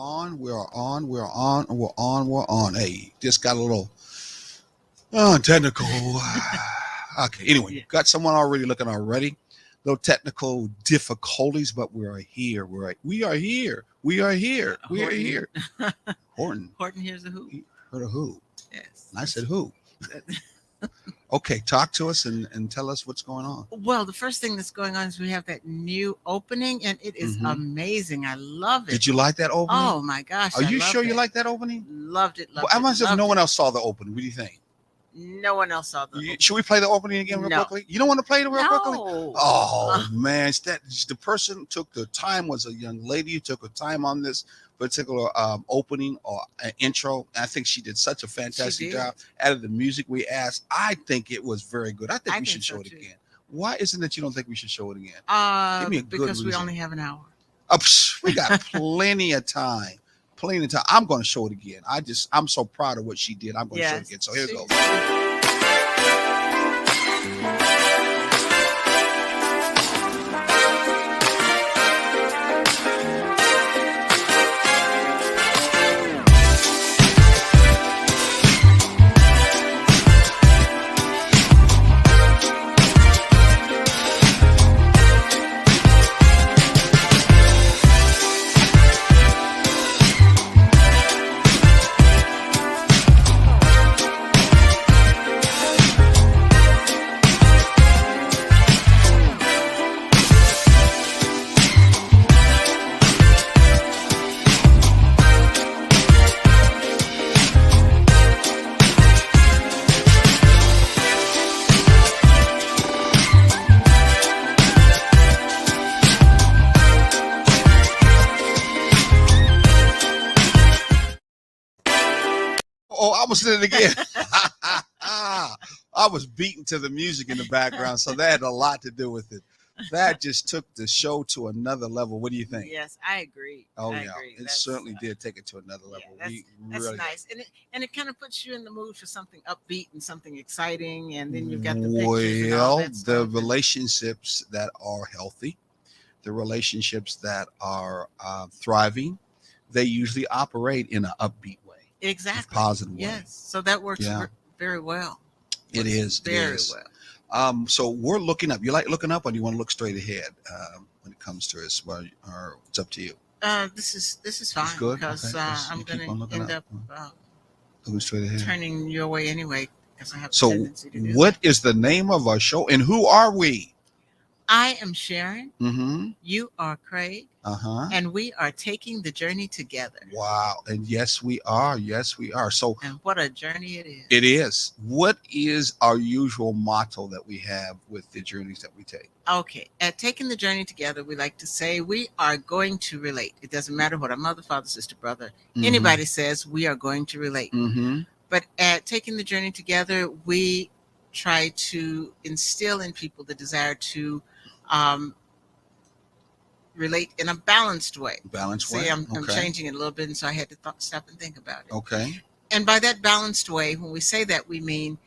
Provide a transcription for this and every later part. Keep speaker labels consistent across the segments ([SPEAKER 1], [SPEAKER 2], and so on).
[SPEAKER 1] on. We are on. We're on. We're on. We're on. Hey, just got a little technical. Okay. Anyway,
[SPEAKER 2] Yeah.
[SPEAKER 1] got someone already looking already. No technical difficulties, but we are here. We are here. We are here. We are
[SPEAKER 2] Horton.
[SPEAKER 1] here. Horton.
[SPEAKER 2] Horton here's the who.
[SPEAKER 1] Heard of who?
[SPEAKER 2] Yes.
[SPEAKER 1] And I said who. Okay, talk to us and tell us what's going on.
[SPEAKER 2] Well, the first thing that's going on is we have that new opening, and it is
[SPEAKER 1] Mhm.
[SPEAKER 2] amazing. I love it.
[SPEAKER 1] Did you like that opening?
[SPEAKER 2] Oh my gosh!
[SPEAKER 1] Are
[SPEAKER 2] I
[SPEAKER 1] you
[SPEAKER 2] loved
[SPEAKER 1] sure you
[SPEAKER 2] it.
[SPEAKER 1] like that opening?
[SPEAKER 2] Loved it.
[SPEAKER 1] Well,
[SPEAKER 2] Loved
[SPEAKER 1] I
[SPEAKER 2] it.
[SPEAKER 1] must have
[SPEAKER 2] Loved
[SPEAKER 1] no one
[SPEAKER 2] it.
[SPEAKER 1] else saw the opening. What do you think?
[SPEAKER 2] No one else saw the.
[SPEAKER 1] Should we play the opening again real
[SPEAKER 2] No.
[SPEAKER 1] quickly? You don't want to play it real quickly?
[SPEAKER 2] No.
[SPEAKER 1] Oh man, it's that the person took the time, was a young lady who took her time on this particular opening or intro. I think she did such a fantastic
[SPEAKER 2] did.
[SPEAKER 1] job. Added the music we asked. I think it was very good. I think
[SPEAKER 2] I
[SPEAKER 1] we
[SPEAKER 2] think
[SPEAKER 1] should
[SPEAKER 2] so
[SPEAKER 1] show it
[SPEAKER 2] too.
[SPEAKER 1] again. Why isn't it you don't think we should show it again? Give me a good
[SPEAKER 2] Because we
[SPEAKER 1] reason.
[SPEAKER 2] only have an hour.
[SPEAKER 1] We got plenty of time. Plenty of time. I'm going to show it again. I'm so proud of what she did. I'm going to show it again. So here it goes. Oh, I almost did it again. I was beaten to the music in the background, so that had a lot to do with it. That just took the show to another level. What do you think?
[SPEAKER 2] Yes, I agree.
[SPEAKER 1] Oh
[SPEAKER 2] I
[SPEAKER 1] yeah,
[SPEAKER 2] agree.
[SPEAKER 1] it certainly did take it to another
[SPEAKER 2] Yeah,
[SPEAKER 1] level.
[SPEAKER 2] that's
[SPEAKER 1] Really
[SPEAKER 2] nice, and it kind of puts you in the mood for something upbeat and something exciting, and then you've got the pictures and all
[SPEAKER 1] well,
[SPEAKER 2] that
[SPEAKER 1] the
[SPEAKER 2] stuff.
[SPEAKER 1] relationships that are healthy, the relationships that are thriving, they usually operate in an upbeat way,
[SPEAKER 2] Exactly.
[SPEAKER 1] positive way.
[SPEAKER 2] Yes. So that works
[SPEAKER 1] Yeah.
[SPEAKER 2] very well.
[SPEAKER 1] It
[SPEAKER 2] Works
[SPEAKER 1] is. It
[SPEAKER 2] very
[SPEAKER 1] is.
[SPEAKER 2] well.
[SPEAKER 1] So we're looking up. You like looking up, or do you want to look straight ahead when it comes to us? Well, or it's up to you.
[SPEAKER 2] This is fine
[SPEAKER 1] good?
[SPEAKER 2] because
[SPEAKER 1] Okay, let's-
[SPEAKER 2] I'm
[SPEAKER 1] you
[SPEAKER 2] going
[SPEAKER 1] keep on
[SPEAKER 2] to
[SPEAKER 1] looking
[SPEAKER 2] end
[SPEAKER 1] up.
[SPEAKER 2] up
[SPEAKER 1] Looking straight ahead.
[SPEAKER 2] turning your way anyway because I have a
[SPEAKER 1] So,
[SPEAKER 2] tendency to do
[SPEAKER 1] what is the name of our show, and who are we?
[SPEAKER 2] I am Sharon.
[SPEAKER 1] Mm-hmm.
[SPEAKER 2] You are Craig.
[SPEAKER 1] Uh-huh.
[SPEAKER 2] And we are taking the journey together.
[SPEAKER 1] Wow. And yes, we are. Yes, we are. So
[SPEAKER 2] And what a journey it is.
[SPEAKER 1] it is. What is our usual motto that we have with the journeys that we take?
[SPEAKER 2] Okay. At Taking the Journey Together, we like to say we are going to relate. It doesn't matter what our mother, father, sister, brother, anybody says, we are going to relate.
[SPEAKER 1] Mm-hmm.
[SPEAKER 2] But at Taking the Journey Together, we try to instill in people the desire to relate in a balanced way.
[SPEAKER 1] Balanced way.
[SPEAKER 2] See, I'm
[SPEAKER 1] Okay.
[SPEAKER 2] changing it a little bit, and so I had to stop and think about it.
[SPEAKER 1] Okay.
[SPEAKER 2] And by that balanced way, when we say that, we mean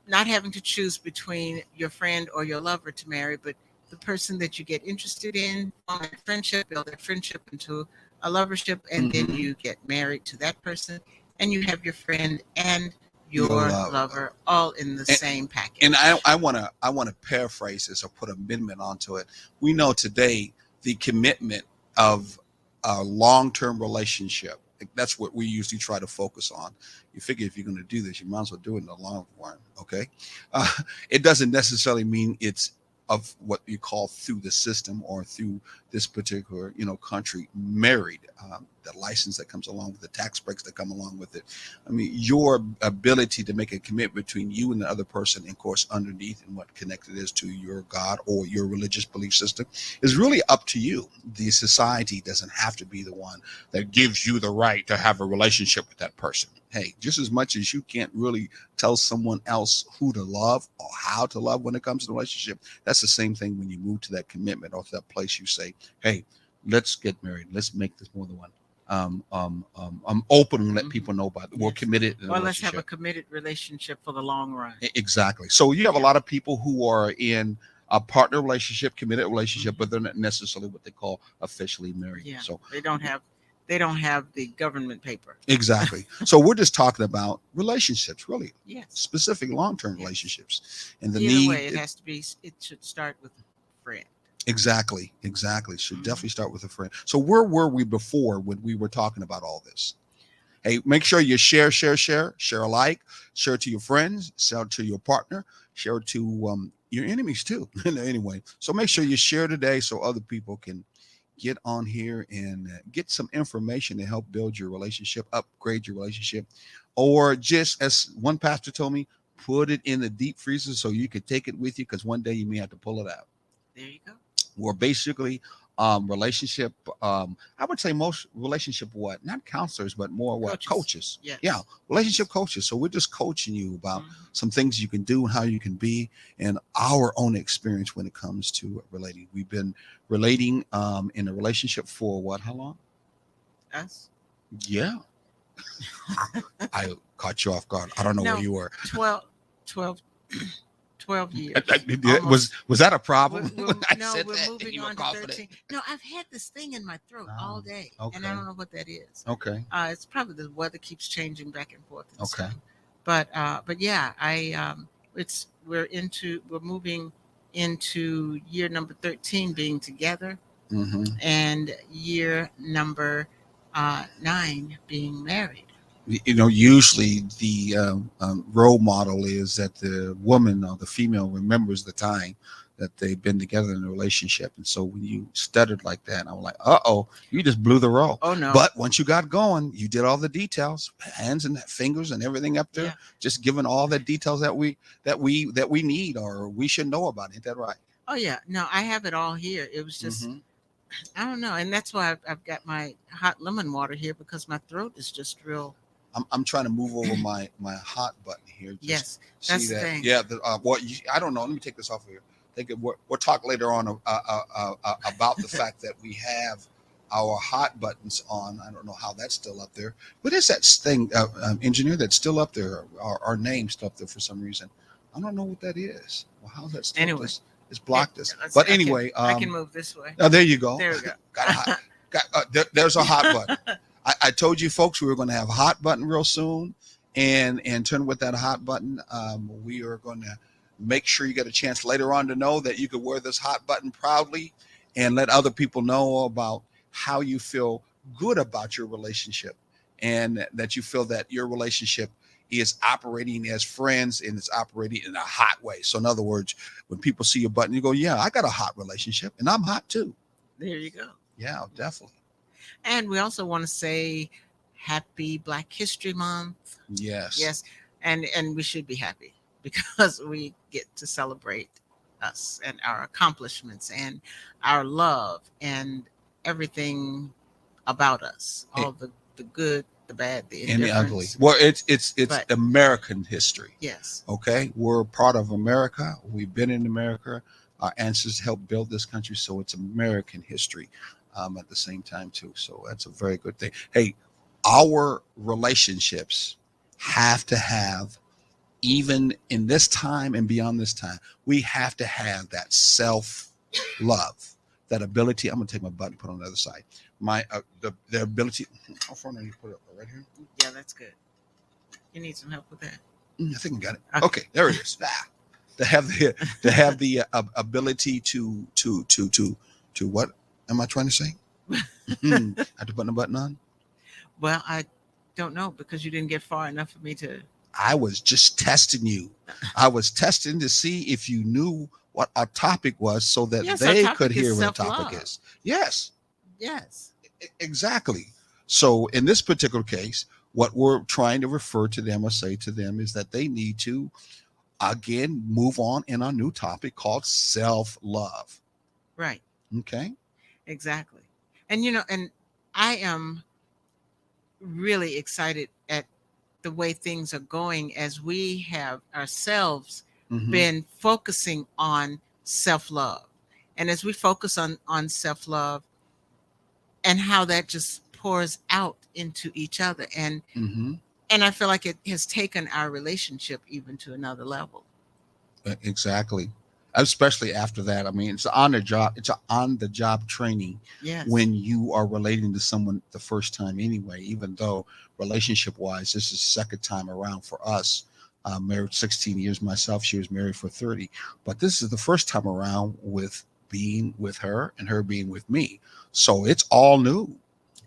[SPEAKER 2] not having to choose between your friend or your lover to marry, but the person that you get interested in, form a friendship, build that friendship into a lovership, and then you get married to that person, and you have your friend and your lover all in the same package.
[SPEAKER 1] And I want to paraphrase this or put an amendment onto it. We know today the commitment of a long-term relationship. That's what we usually try to focus on. You figure if you're going to do this, you might as well do it in the long run. Okay. It doesn't necessarily mean it's of what you call through the system or through this particular, country married, the license that comes along with the tax breaks that come along with it. I mean, your ability to make a commitment between you and the other person, and of course, underneath and what connected is to your God or your religious belief system is really up to you. The society doesn't have to be the one that gives you the right to have a relationship with that person. Hey, just as much as you can't really tell someone else who to love or how to love when it comes to the relationship, that's the same thing when you move to that commitment or to that place. You say, hey, let's get married. Let's make this more than one. I'm open and let people know about it. We're committed.
[SPEAKER 2] Or let's have a committed relationship for the long run.
[SPEAKER 1] Exactly. So you have a lot of people who are in a partner relationship, committed relationship, but they're not necessarily what they call officially married.
[SPEAKER 2] Yeah.
[SPEAKER 1] So
[SPEAKER 2] they don't have they don't have the government paper.
[SPEAKER 1] Exactly. So we're just talking about relationships, really
[SPEAKER 2] Yes.
[SPEAKER 1] specific long-term
[SPEAKER 2] Yes.
[SPEAKER 1] relationships, and the
[SPEAKER 2] Either way,
[SPEAKER 1] need.
[SPEAKER 2] it has to be. It should start with a friend.
[SPEAKER 1] Exactly. Exactly. Should
[SPEAKER 2] Mhm.
[SPEAKER 1] definitely start with a friend. So where were we before when we were talking about all this? Hey, make sure you share alike, share it to your friends, share it to your partner, share it to your enemies too. Anyway, so make sure
[SPEAKER 2] Yeah.
[SPEAKER 1] you share today so other people can get on here and get some information to help build your relationship, upgrade your relationship, or just as one pastor told me, put it in the deep freezer so you can take it with you because one day you may have to pull it out.
[SPEAKER 2] There you go.
[SPEAKER 1] Or basically relationship, I would say most relationship, what, not counselors but more what,
[SPEAKER 2] Coaches.
[SPEAKER 1] coaches.
[SPEAKER 2] Yes.
[SPEAKER 1] Yeah, relationship
[SPEAKER 2] Yes.
[SPEAKER 1] coaches. So we're just coaching you about
[SPEAKER 2] Mhm.
[SPEAKER 1] some things you can do and how you can be, and our own experience when it comes to relating. We've been relating in a relationship for what, how long?
[SPEAKER 2] Us.
[SPEAKER 1] Yeah. I caught you off guard. I don't know where
[SPEAKER 2] No,
[SPEAKER 1] you were.
[SPEAKER 2] 12, 12, 12 years.
[SPEAKER 1] Was that a problem? I
[SPEAKER 2] No,
[SPEAKER 1] said
[SPEAKER 2] we're
[SPEAKER 1] that and
[SPEAKER 2] moving
[SPEAKER 1] you were
[SPEAKER 2] on to
[SPEAKER 1] confident.
[SPEAKER 2] 13. No, I've had this thing in my throat all day, and I
[SPEAKER 1] Okay.
[SPEAKER 2] don't know what that is.
[SPEAKER 1] Okay.
[SPEAKER 2] It's probably the weather keeps changing back and forth and
[SPEAKER 1] Okay.
[SPEAKER 2] stuff. But yeah, we're moving into year number 13 being together,
[SPEAKER 1] Hmm.
[SPEAKER 2] and year number 9 being married.
[SPEAKER 1] Usually the role model is that the woman or the female remembers the time that they've been together in a relationship. And so when you stuttered like that, I'm like, uh-oh, you just blew the role.
[SPEAKER 2] Oh no.
[SPEAKER 1] But once you got going, you did all the details, hands and fingers and everything up there,
[SPEAKER 2] Yeah.
[SPEAKER 1] just giving all the details that we need or we should know about. Ain't that right?
[SPEAKER 2] Oh yeah. No, I have it all here. It was just
[SPEAKER 1] Hmm.
[SPEAKER 2] I don't know, and that's why I've got my hot lemon water here because my throat is just real.
[SPEAKER 1] I'm trying to move over my hot button here. Just
[SPEAKER 2] Yes,
[SPEAKER 1] see
[SPEAKER 2] that's the
[SPEAKER 1] that.
[SPEAKER 2] thing.
[SPEAKER 1] Yeah. I don't know. Let me take this off of here. Think of what we'll talk later on about the fact that we have our hot buttons on. I don't know how that's still up there. What is that thing, engineer? That's still up there. Our name's still up there for some reason. I don't know what that is. Well, how's that still?
[SPEAKER 2] Anyway,
[SPEAKER 1] It's
[SPEAKER 2] here,
[SPEAKER 1] blocked us.
[SPEAKER 2] let's see.
[SPEAKER 1] But anyway,
[SPEAKER 2] I can move this way.
[SPEAKER 1] oh, there you go.
[SPEAKER 2] There we go.
[SPEAKER 1] Got a hot. There's a hot button. I told you folks we were going to have a hot button real soon, and turn with that hot button. We are going to make sure you get a chance later on to know that you could wear this hot button proudly and let other people know about how you feel good about your relationship and that you feel that your relationship is operating as friends and it's operating in a hot way. So in other words, when people see your button, you go, yeah, I got a hot relationship and I'm hot too.
[SPEAKER 2] There you go.
[SPEAKER 1] Yeah, definitely.
[SPEAKER 2] And we also want to say happy Black History Month.
[SPEAKER 1] Yes.
[SPEAKER 2] Yes, and we should be happy because we get to celebrate us and our accomplishments and our love and everything about us, all the good, the bad, the
[SPEAKER 1] And the ugly.
[SPEAKER 2] indifference.
[SPEAKER 1] Well, it's
[SPEAKER 2] But
[SPEAKER 1] American history.
[SPEAKER 2] yes,
[SPEAKER 1] Okay, we're part of America. We've been in America. Our ancestors helped build this country, so it's American history at the same time too. So that's a very good thing. Hey, our relationships have to have, even in this time and beyond this time, we have to have that self love, that ability. I'm gonna take my button, put it on the other side. My the ability. How far do you put it up? Right here.
[SPEAKER 2] yeah, that's good. You need some help with that.
[SPEAKER 1] I think I got it. Okay, there it is. To have the ability to what am I trying to say? Have to put the button on.
[SPEAKER 2] Well, I don't know because you didn't get far enough for me to.
[SPEAKER 1] I was just testing you. I was testing to see if you knew what our topic was, so that
[SPEAKER 2] Yes, our
[SPEAKER 1] they could
[SPEAKER 2] topic is
[SPEAKER 1] hear what our
[SPEAKER 2] self-love.
[SPEAKER 1] topic is. Yes,
[SPEAKER 2] Yes.
[SPEAKER 1] exactly. So in this particular case, what we're trying to refer to them or say to them is that they need to again move on in our new topic called self-love.
[SPEAKER 2] Right.
[SPEAKER 1] Okay.
[SPEAKER 2] Exactly. And and I am really excited at the way things are going as we have ourselves
[SPEAKER 1] Mm-hmm.
[SPEAKER 2] been focusing on self-love. And as we focus on self-love and how that just pours out into each other,
[SPEAKER 1] Mm-hmm.
[SPEAKER 2] and I feel like it has taken our relationship even to another level.
[SPEAKER 1] Exactly. especially after that. I mean, it's on the job. It's a on the job training
[SPEAKER 2] Yes.
[SPEAKER 1] when you are relating to someone the first time anyway. Even though relationship wise, this is the second time around for us. Married 16 years myself. She was married for 30, but this is the first time around with being with her and her being with me. So it's all new.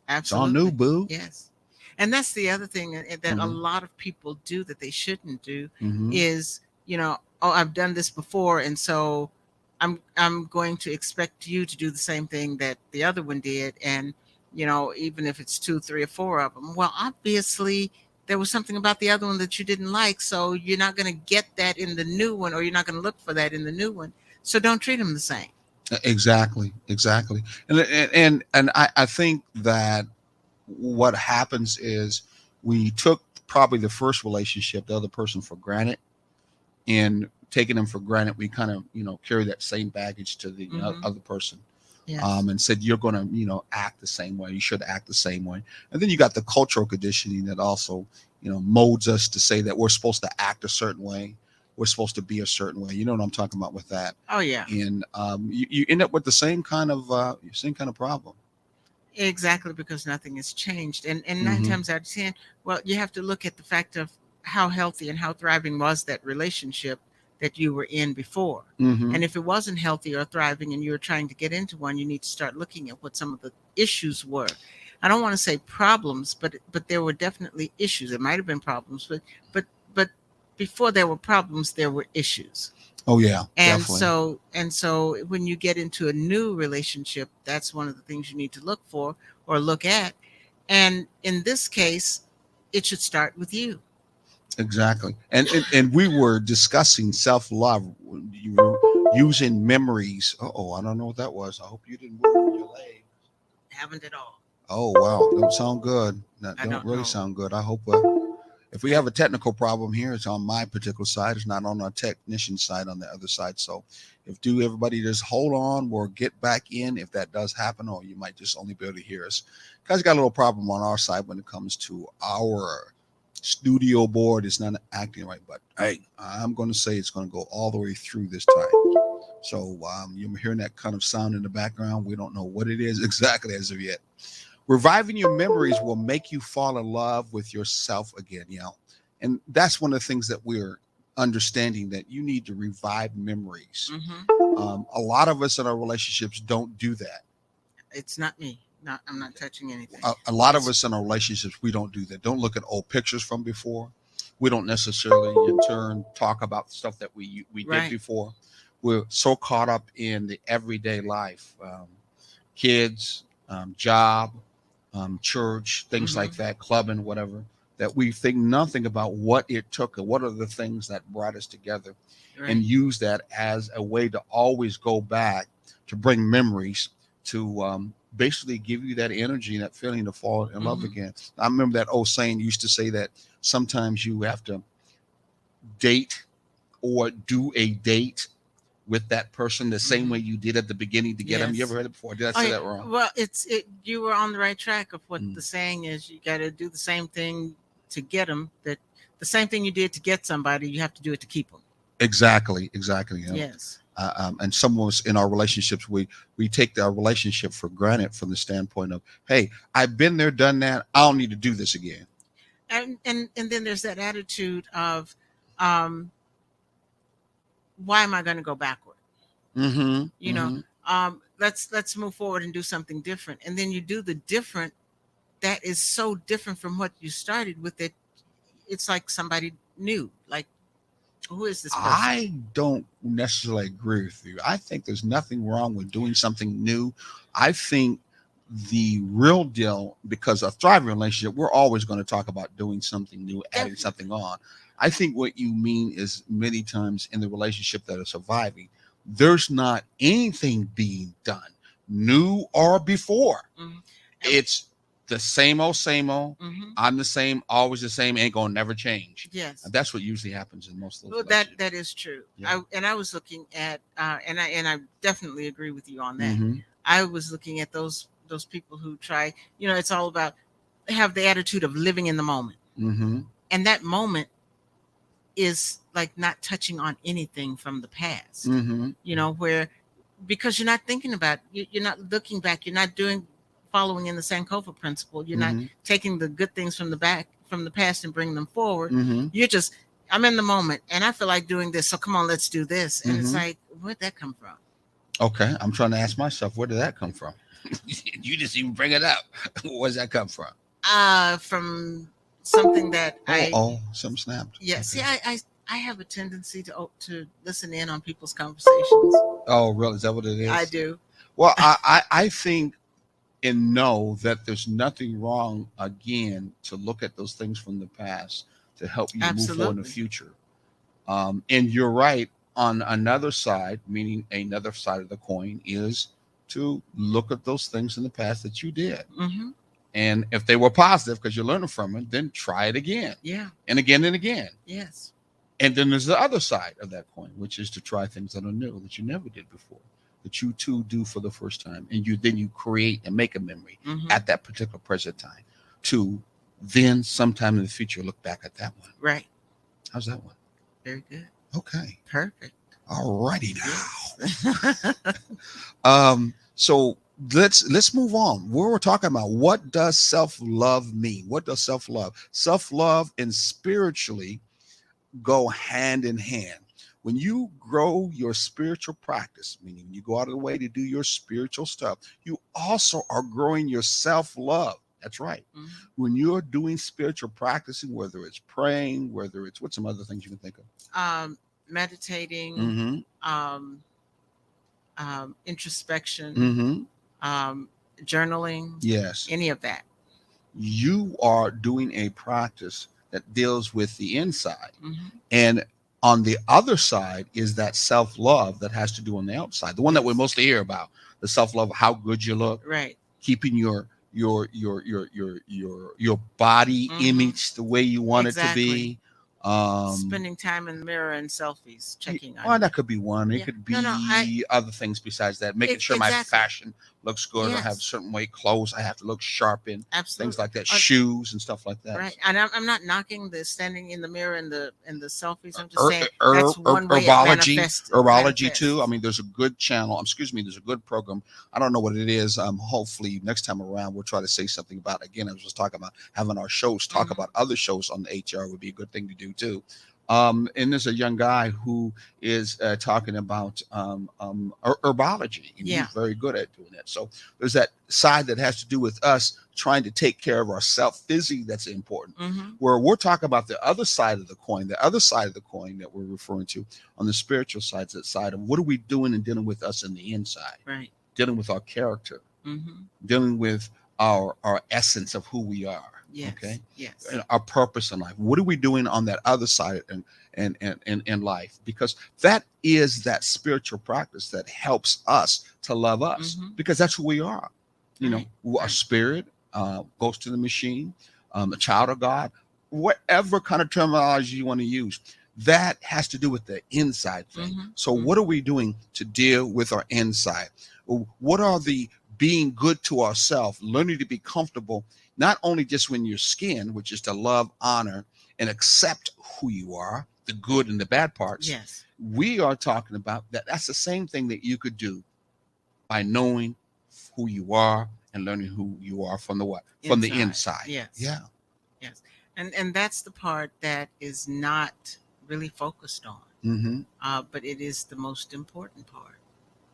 [SPEAKER 1] It's all new,
[SPEAKER 2] Absolutely.
[SPEAKER 1] boo.
[SPEAKER 2] Yes. And that's the other thing that a
[SPEAKER 1] Hmm.
[SPEAKER 2] lot of people do that they shouldn't do
[SPEAKER 1] Hmm.
[SPEAKER 2] is, oh, I've done this before, and so I'm going to expect you to do the same thing that the other one did, and even if it's two, three, or four of them. Well, obviously there was something about the other one that you didn't like, so you're not going to get that in the new one, or you're not going to look for that in the new one. So don't treat them the same.
[SPEAKER 1] Exactly, exactly. And I think that what happens is we took probably the first relationship, the other person for granted, and taking them for granted, we kind of carry that same baggage to the
[SPEAKER 2] Hmm.
[SPEAKER 1] other person,
[SPEAKER 2] Yes.
[SPEAKER 1] and said you're going to act the same way. You should act the same way. And then you got the cultural conditioning that also molds us to say that we're supposed to act a certain way. We're supposed to be a certain way. You know what I'm talking about with that.
[SPEAKER 2] Oh yeah.
[SPEAKER 1] And you end up with the same kind of problem.
[SPEAKER 2] Exactly, because nothing has changed. And nine
[SPEAKER 1] Hmm.
[SPEAKER 2] times out of ten, well, you have to look at the fact of how healthy and how thriving was that relationship that you were in before.
[SPEAKER 1] Hmm.
[SPEAKER 2] And if it wasn't healthy or thriving and you were trying to get into one, you need to start looking at what some of the issues were. I don't want to say problems, but there were definitely issues. There might have been problems, but before there were problems, there were issues.
[SPEAKER 1] Oh yeah,
[SPEAKER 2] And
[SPEAKER 1] definitely.
[SPEAKER 2] so when you get into a new relationship, that's one of the things you need to look for or look at. And in this case, it should start with you.
[SPEAKER 1] Exactly. And we were discussing self love. You were using memories. Oh, I don't know what that was. I hope you didn't move your leg.
[SPEAKER 2] Haven't at all.
[SPEAKER 1] Oh wow, don't sound good. That
[SPEAKER 2] I
[SPEAKER 1] don't
[SPEAKER 2] don't
[SPEAKER 1] really
[SPEAKER 2] know.
[SPEAKER 1] sound good. I hope if we
[SPEAKER 2] I,
[SPEAKER 1] have a technical problem here, it's on my particular side. It's not on our technician side on the other side. So if do everybody just hold on, we'll get back in if that does happen, or you might just only be able to hear us. Guys got a little problem on our side when it comes to our studio board. It's not acting right, but hey, I'm going to say it's going to go all the way through this time. So you're hearing that kind of sound in the background. We don't know what it is exactly as of yet. Reviving your memories will make you fall in love with yourself again, and that's one of the things that we're understanding, that you need to revive memories.
[SPEAKER 2] mm-hmm.
[SPEAKER 1] A lot of us in our relationships don't do that.
[SPEAKER 2] It's not me. Not I'm not touching anything.
[SPEAKER 1] A lot of
[SPEAKER 2] It's
[SPEAKER 1] us in our relationships, we don't do that. Don't look at old pictures from before. We don't necessarily in turn talk about stuff that we did
[SPEAKER 2] right.
[SPEAKER 1] before. We're so caught up in the everyday life, kids, job, church, things
[SPEAKER 2] Mm-hmm.
[SPEAKER 1] like that, clubbing, whatever, that we think nothing about what it took and what are the things that brought us together, and
[SPEAKER 2] Right.
[SPEAKER 1] use that as a way to always go back to bring memories to basically give you that energy and that feeling to fall in love
[SPEAKER 2] Mm-hmm.
[SPEAKER 1] again. I remember that old saying used to say that sometimes you have to date or do a date with that person the same way
[SPEAKER 2] Mm-hmm.
[SPEAKER 1] you did at the beginning to get them. You ever
[SPEAKER 2] Yes.
[SPEAKER 1] heard it before? Did I
[SPEAKER 2] Oh
[SPEAKER 1] say
[SPEAKER 2] yeah.
[SPEAKER 1] that wrong?
[SPEAKER 2] Well, it. You were on the right track of what
[SPEAKER 1] Mm.
[SPEAKER 2] the saying is. You got to do the same thing to get them. That the same thing you did to get somebody, you have to do it to keep them.
[SPEAKER 1] Exactly, exactly.
[SPEAKER 2] Yes.
[SPEAKER 1] And some of us in our relationships, we take our relationship for granted from the standpoint of, hey, I've been there, done that. I don't need to do this again.
[SPEAKER 2] And then there's that attitude of, um, why am I going to go backward?
[SPEAKER 1] Mm-hmm.
[SPEAKER 2] You know,
[SPEAKER 1] Mm-hmm.
[SPEAKER 2] let's move forward and do something different. And then you do the different that is so different from what you started with. It. It's like somebody new. Like, who is this person?
[SPEAKER 1] I don't necessarily agree with you. I think there's nothing wrong with doing something new. I think the real deal, because a thriving relationship, we're always going to talk about doing something new, adding
[SPEAKER 2] Definitely.
[SPEAKER 1] something on. I think what you mean is many times in the relationship that are surviving, there's not anything being done, new or before.
[SPEAKER 2] Mm-hmm. And,
[SPEAKER 1] It's the same old.
[SPEAKER 2] mm-hmm.
[SPEAKER 1] I'm the same, always the same, ain't gonna never change.
[SPEAKER 2] Yes.
[SPEAKER 1] And that's what usually happens in most of those
[SPEAKER 2] Well, that
[SPEAKER 1] relationships.
[SPEAKER 2] is true.
[SPEAKER 1] Yeah.
[SPEAKER 2] I was looking at, and I definitely agree with you on that.
[SPEAKER 1] Mm-hmm.
[SPEAKER 2] I was looking at those people who try. It's all about, they have the attitude of living in the moment,
[SPEAKER 1] Mm-hmm.
[SPEAKER 2] and that moment is like not touching on anything from the past.
[SPEAKER 1] Mm-hmm.
[SPEAKER 2] Where because you're not thinking about you're not looking back, you're not doing following in the Sankofa principle. You're not
[SPEAKER 1] Mm-hmm.
[SPEAKER 2] taking the good things from the past and bringing them forward.
[SPEAKER 1] Mm-hmm.
[SPEAKER 2] You're just I'm in the moment and I feel like doing this, so come on, let's do this. And it's
[SPEAKER 1] Mm-hmm.
[SPEAKER 2] like, where'd that come from?
[SPEAKER 1] Okay, I'm trying to ask myself, where did that come from? You just even bring it up. Where's that come from?
[SPEAKER 2] From something that
[SPEAKER 1] Some snapped.
[SPEAKER 2] yeah.
[SPEAKER 1] Okay.
[SPEAKER 2] See, I have a tendency to listen in on people's conversations.
[SPEAKER 1] Oh, really? Is that what it is?
[SPEAKER 2] I do.
[SPEAKER 1] Well, I think and know that there's nothing wrong, again, to look at those things from the past to help you move forward in the
[SPEAKER 2] Absolutely.
[SPEAKER 1] future. And you're right. On another side, meaning another side of the coin, is to look at those things in the past that you did.
[SPEAKER 2] Mm-hmm.
[SPEAKER 1] And if they were positive because you're learning from it, then try it again
[SPEAKER 2] Yeah.
[SPEAKER 1] and again and again.
[SPEAKER 2] Yes.
[SPEAKER 1] And then there's the other side of that coin, which is to try things that are new that you never did before, that you too do for the first time. And you create and make a memory
[SPEAKER 2] Mm-hmm.
[SPEAKER 1] at that particular present time to then sometime in the future look back at that one.
[SPEAKER 2] Right.
[SPEAKER 1] How's that one?
[SPEAKER 2] Very good.
[SPEAKER 1] Okay.
[SPEAKER 2] Perfect.
[SPEAKER 1] All righty now.
[SPEAKER 2] Yes.
[SPEAKER 1] So let's move on. We're talking about, what does self-love mean? What does self-love? Self-love and spiritually go hand in hand. When you grow your spiritual practice, meaning you go out of the way to do your spiritual stuff, you also are growing your self-love. That's right.
[SPEAKER 2] Mm-hmm.
[SPEAKER 1] When you're doing spiritual practicing, whether it's praying, whether it's, what's some other things you can think of?
[SPEAKER 2] Meditating,
[SPEAKER 1] Mm-hmm.
[SPEAKER 2] Introspection,
[SPEAKER 1] Mm-hmm.
[SPEAKER 2] Journaling,
[SPEAKER 1] Yes.
[SPEAKER 2] any of that.
[SPEAKER 1] You are doing a practice that deals with the inside.
[SPEAKER 2] Mm-hmm.
[SPEAKER 1] And on the other side is that self-love that has to do on the outside. The one that we mostly hear about, the self-love, how good you look,
[SPEAKER 2] Right.
[SPEAKER 1] keeping your body
[SPEAKER 2] Mm-hmm.
[SPEAKER 1] image the way you want
[SPEAKER 2] Exactly.
[SPEAKER 1] it to be.
[SPEAKER 2] Spending time in the mirror and selfies, checking on
[SPEAKER 1] Well,
[SPEAKER 2] you.
[SPEAKER 1] that could be one. It
[SPEAKER 2] Yeah.
[SPEAKER 1] could be
[SPEAKER 2] No,
[SPEAKER 1] other things besides that. Making sure my
[SPEAKER 2] exactly.
[SPEAKER 1] fashion looks good. I have
[SPEAKER 2] Yes.
[SPEAKER 1] a certain way clothes. I have to look sharp in.
[SPEAKER 2] Absolutely.
[SPEAKER 1] Things like that. Shoes and stuff like that.
[SPEAKER 2] Right. And I'm not knocking the standing in the mirror and the selfies. I'm just saying that's one way it
[SPEAKER 1] herbology too. I
[SPEAKER 2] manifests.
[SPEAKER 1] mean, there's a good channel. There's a good program. I don't know what it is. Hopefully next time around we'll try to say something about. Again, I was just talking about having our shows talk
[SPEAKER 2] Mm-hmm.
[SPEAKER 1] about other shows on the HR would be a good thing to do too. And there's a young guy who is talking about herbology, and
[SPEAKER 2] Yeah.
[SPEAKER 1] he's very good at doing that. So there's that side that has to do with us trying to take care of ourselves physically. That's important.
[SPEAKER 2] Mm-hmm.
[SPEAKER 1] Where we're talking about the other side of the coin, that we're referring to on the spiritual side, that side of what are we doing and dealing with us in the inside,
[SPEAKER 2] Right.
[SPEAKER 1] dealing with our character,
[SPEAKER 2] Mm-hmm.
[SPEAKER 1] dealing with our essence of who we are.
[SPEAKER 2] Yes.
[SPEAKER 1] Okay.
[SPEAKER 2] Yes.
[SPEAKER 1] And our purpose in life. What are we doing on that other side and in life? Because that is that spiritual practice that helps us to love us,
[SPEAKER 2] Mm-hmm.
[SPEAKER 1] because that's who we are.
[SPEAKER 2] Right.
[SPEAKER 1] Our spirit goes to the machine, a child of God, whatever kind of terminology you want to use. That has to do with the inside thing.
[SPEAKER 2] Mm-hmm.
[SPEAKER 1] So what are we doing to deal with our inside? What are the being good to ourselves, learning to be comfortable, not only just when you're skin, which is to love, honor, and accept who you are, the good and the bad parts.
[SPEAKER 2] Yes.
[SPEAKER 1] We are talking about that. That's the same thing that you could do by knowing who you are and learning who you are from the what? From the inside.
[SPEAKER 2] Yes.
[SPEAKER 1] Yeah.
[SPEAKER 2] Yes. And that's the part that is not really focused on.
[SPEAKER 1] Mm-hmm.
[SPEAKER 2] But it is the most important part.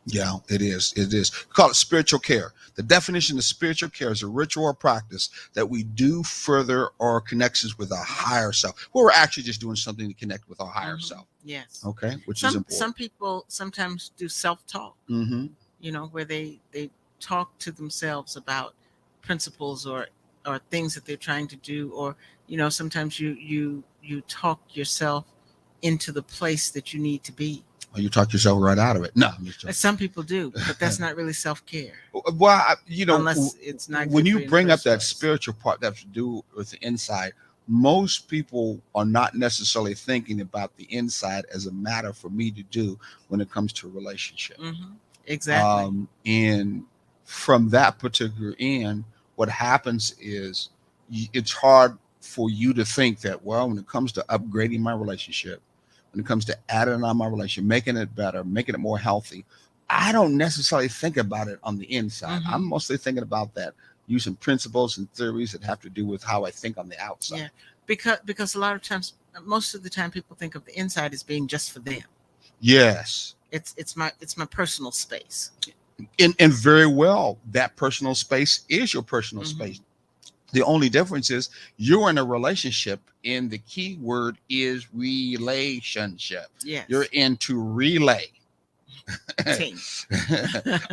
[SPEAKER 1] Yeah, it is. It is. We call it spiritual care. The definition of spiritual care is a ritual or practice that we do further our connections with our higher self. Well, we're actually just doing something to connect with our higher
[SPEAKER 2] Mm-hmm.
[SPEAKER 1] self.
[SPEAKER 2] Yes.
[SPEAKER 1] Okay, which is important.
[SPEAKER 2] Some people sometimes do self-talk.
[SPEAKER 1] Mm-hmm.
[SPEAKER 2] Where they talk to themselves about principles or things that they're trying to do, or sometimes you talk yourself into the place that you need to be.
[SPEAKER 1] Well, you talk yourself right out of it. No, I'm just joking.
[SPEAKER 2] Some people do, but that's not really self-care.
[SPEAKER 1] Well,
[SPEAKER 2] unless it's not
[SPEAKER 1] when
[SPEAKER 2] good
[SPEAKER 1] you
[SPEAKER 2] for
[SPEAKER 1] bring up that
[SPEAKER 2] place.
[SPEAKER 1] spiritual part that has to do with the inside, most people are not necessarily thinking about the inside as a matter for me to do when it comes to a relationship.
[SPEAKER 2] Mm-hmm. Exactly.
[SPEAKER 1] And from that particular end, what happens is it's hard for you to think that, well, when it comes to upgrading my relationship, when it comes to adding on my relationship, making it better, making it more healthy, I don't necessarily think about it on the inside. I'm
[SPEAKER 2] Mm-hmm.
[SPEAKER 1] mostly thinking about that using principles and theories that have to do with how I think on the outside.
[SPEAKER 2] Yeah, because a lot of times, most of the time, people think of the inside as being just for them.
[SPEAKER 1] Yes.
[SPEAKER 2] It's my personal space.
[SPEAKER 1] And very well, that personal space is your personal
[SPEAKER 2] Mm-hmm.
[SPEAKER 1] space. The only difference is you're in a relationship, and the key word is relationship. You're
[SPEAKER 2] Yes,
[SPEAKER 1] into relay.
[SPEAKER 2] team.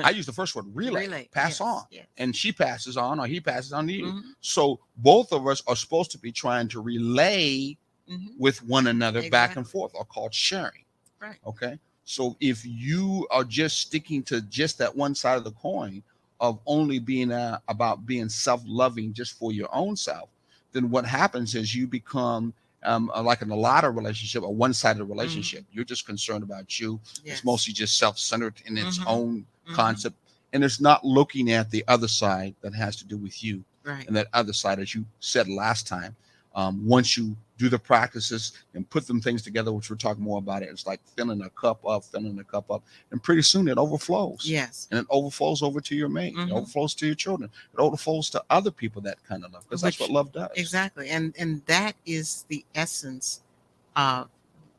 [SPEAKER 1] I use the first word, relay,
[SPEAKER 2] Relay.
[SPEAKER 1] pass on.
[SPEAKER 2] Yes, yes.
[SPEAKER 1] And she passes on, or he passes on to you.
[SPEAKER 2] Mm-hmm.
[SPEAKER 1] So both of us are supposed to be trying to relay
[SPEAKER 2] Mm-hmm.
[SPEAKER 1] with one another back and
[SPEAKER 2] Exactly.
[SPEAKER 1] forth, or called sharing.
[SPEAKER 2] Right.
[SPEAKER 1] Okay. So if you are just sticking to just that one side of the coin of only being about being self-loving just for your own self, then what happens is you become like in a lot of relationship, a one-sided
[SPEAKER 2] Mm-hmm.
[SPEAKER 1] relationship. You're just concerned about you. It's
[SPEAKER 2] Yes.
[SPEAKER 1] mostly just self-centered in its
[SPEAKER 2] Mm-hmm.
[SPEAKER 1] own
[SPEAKER 2] Mm-hmm.
[SPEAKER 1] concept, and it's not looking at the other side that has to do with you.
[SPEAKER 2] Right.
[SPEAKER 1] And that other side, as you said last time, once you do the practices and put them things together, which we're talking more about it, it's like filling a cup up, and pretty soon it overflows.
[SPEAKER 2] Yes.
[SPEAKER 1] And it overflows over to your mate. It
[SPEAKER 2] Mm-hmm.
[SPEAKER 1] overflows to your children. It overflows to other people, that kind of love, because that's what
[SPEAKER 2] Which
[SPEAKER 1] love does.
[SPEAKER 2] exactly, and that is the essence of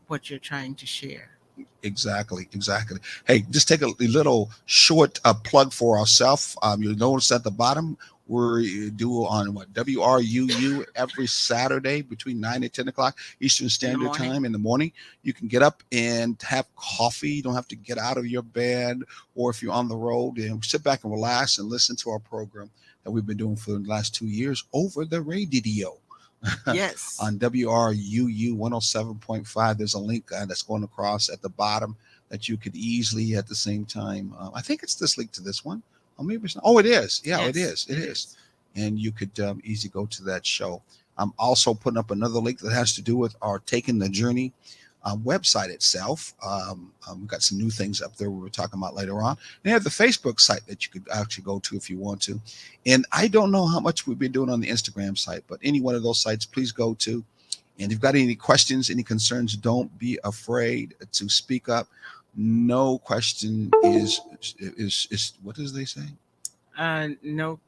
[SPEAKER 2] what you're trying to share.
[SPEAKER 1] Exactly, exactly. Hey, just take a little short plug for ourselves. You'll notice at the bottom we do on what, WRUU, every Saturday between 9 and 10 o'clock Eastern
[SPEAKER 2] In the
[SPEAKER 1] Standard
[SPEAKER 2] morning.
[SPEAKER 1] Time in the morning. You can get up and have coffee. You don't have to get out of your bed, or if you're on the road, and sit back and relax and listen to our program that we've been doing for the last 2 years over the radio.
[SPEAKER 2] Yes.
[SPEAKER 1] On WRUU 107.5. There's a link that's going across at the bottom that you could easily at the same time. I think it's this link to this one. Or maybe it's not. Oh, it is. Yeah, it
[SPEAKER 2] Yes.
[SPEAKER 1] is. It is. And you could easily go to that show. I'm also putting up another link that has to do with our Taking the Journey website itself. We've got some new things up there we're talking about later on. And they have the Facebook site that you could actually go to if you want to. And I don't know how much we've been doing on the Instagram site, but any one of those sites, please go to. And if you've got any questions, any concerns, don't be afraid to speak up. No question is what does they say?
[SPEAKER 2] No.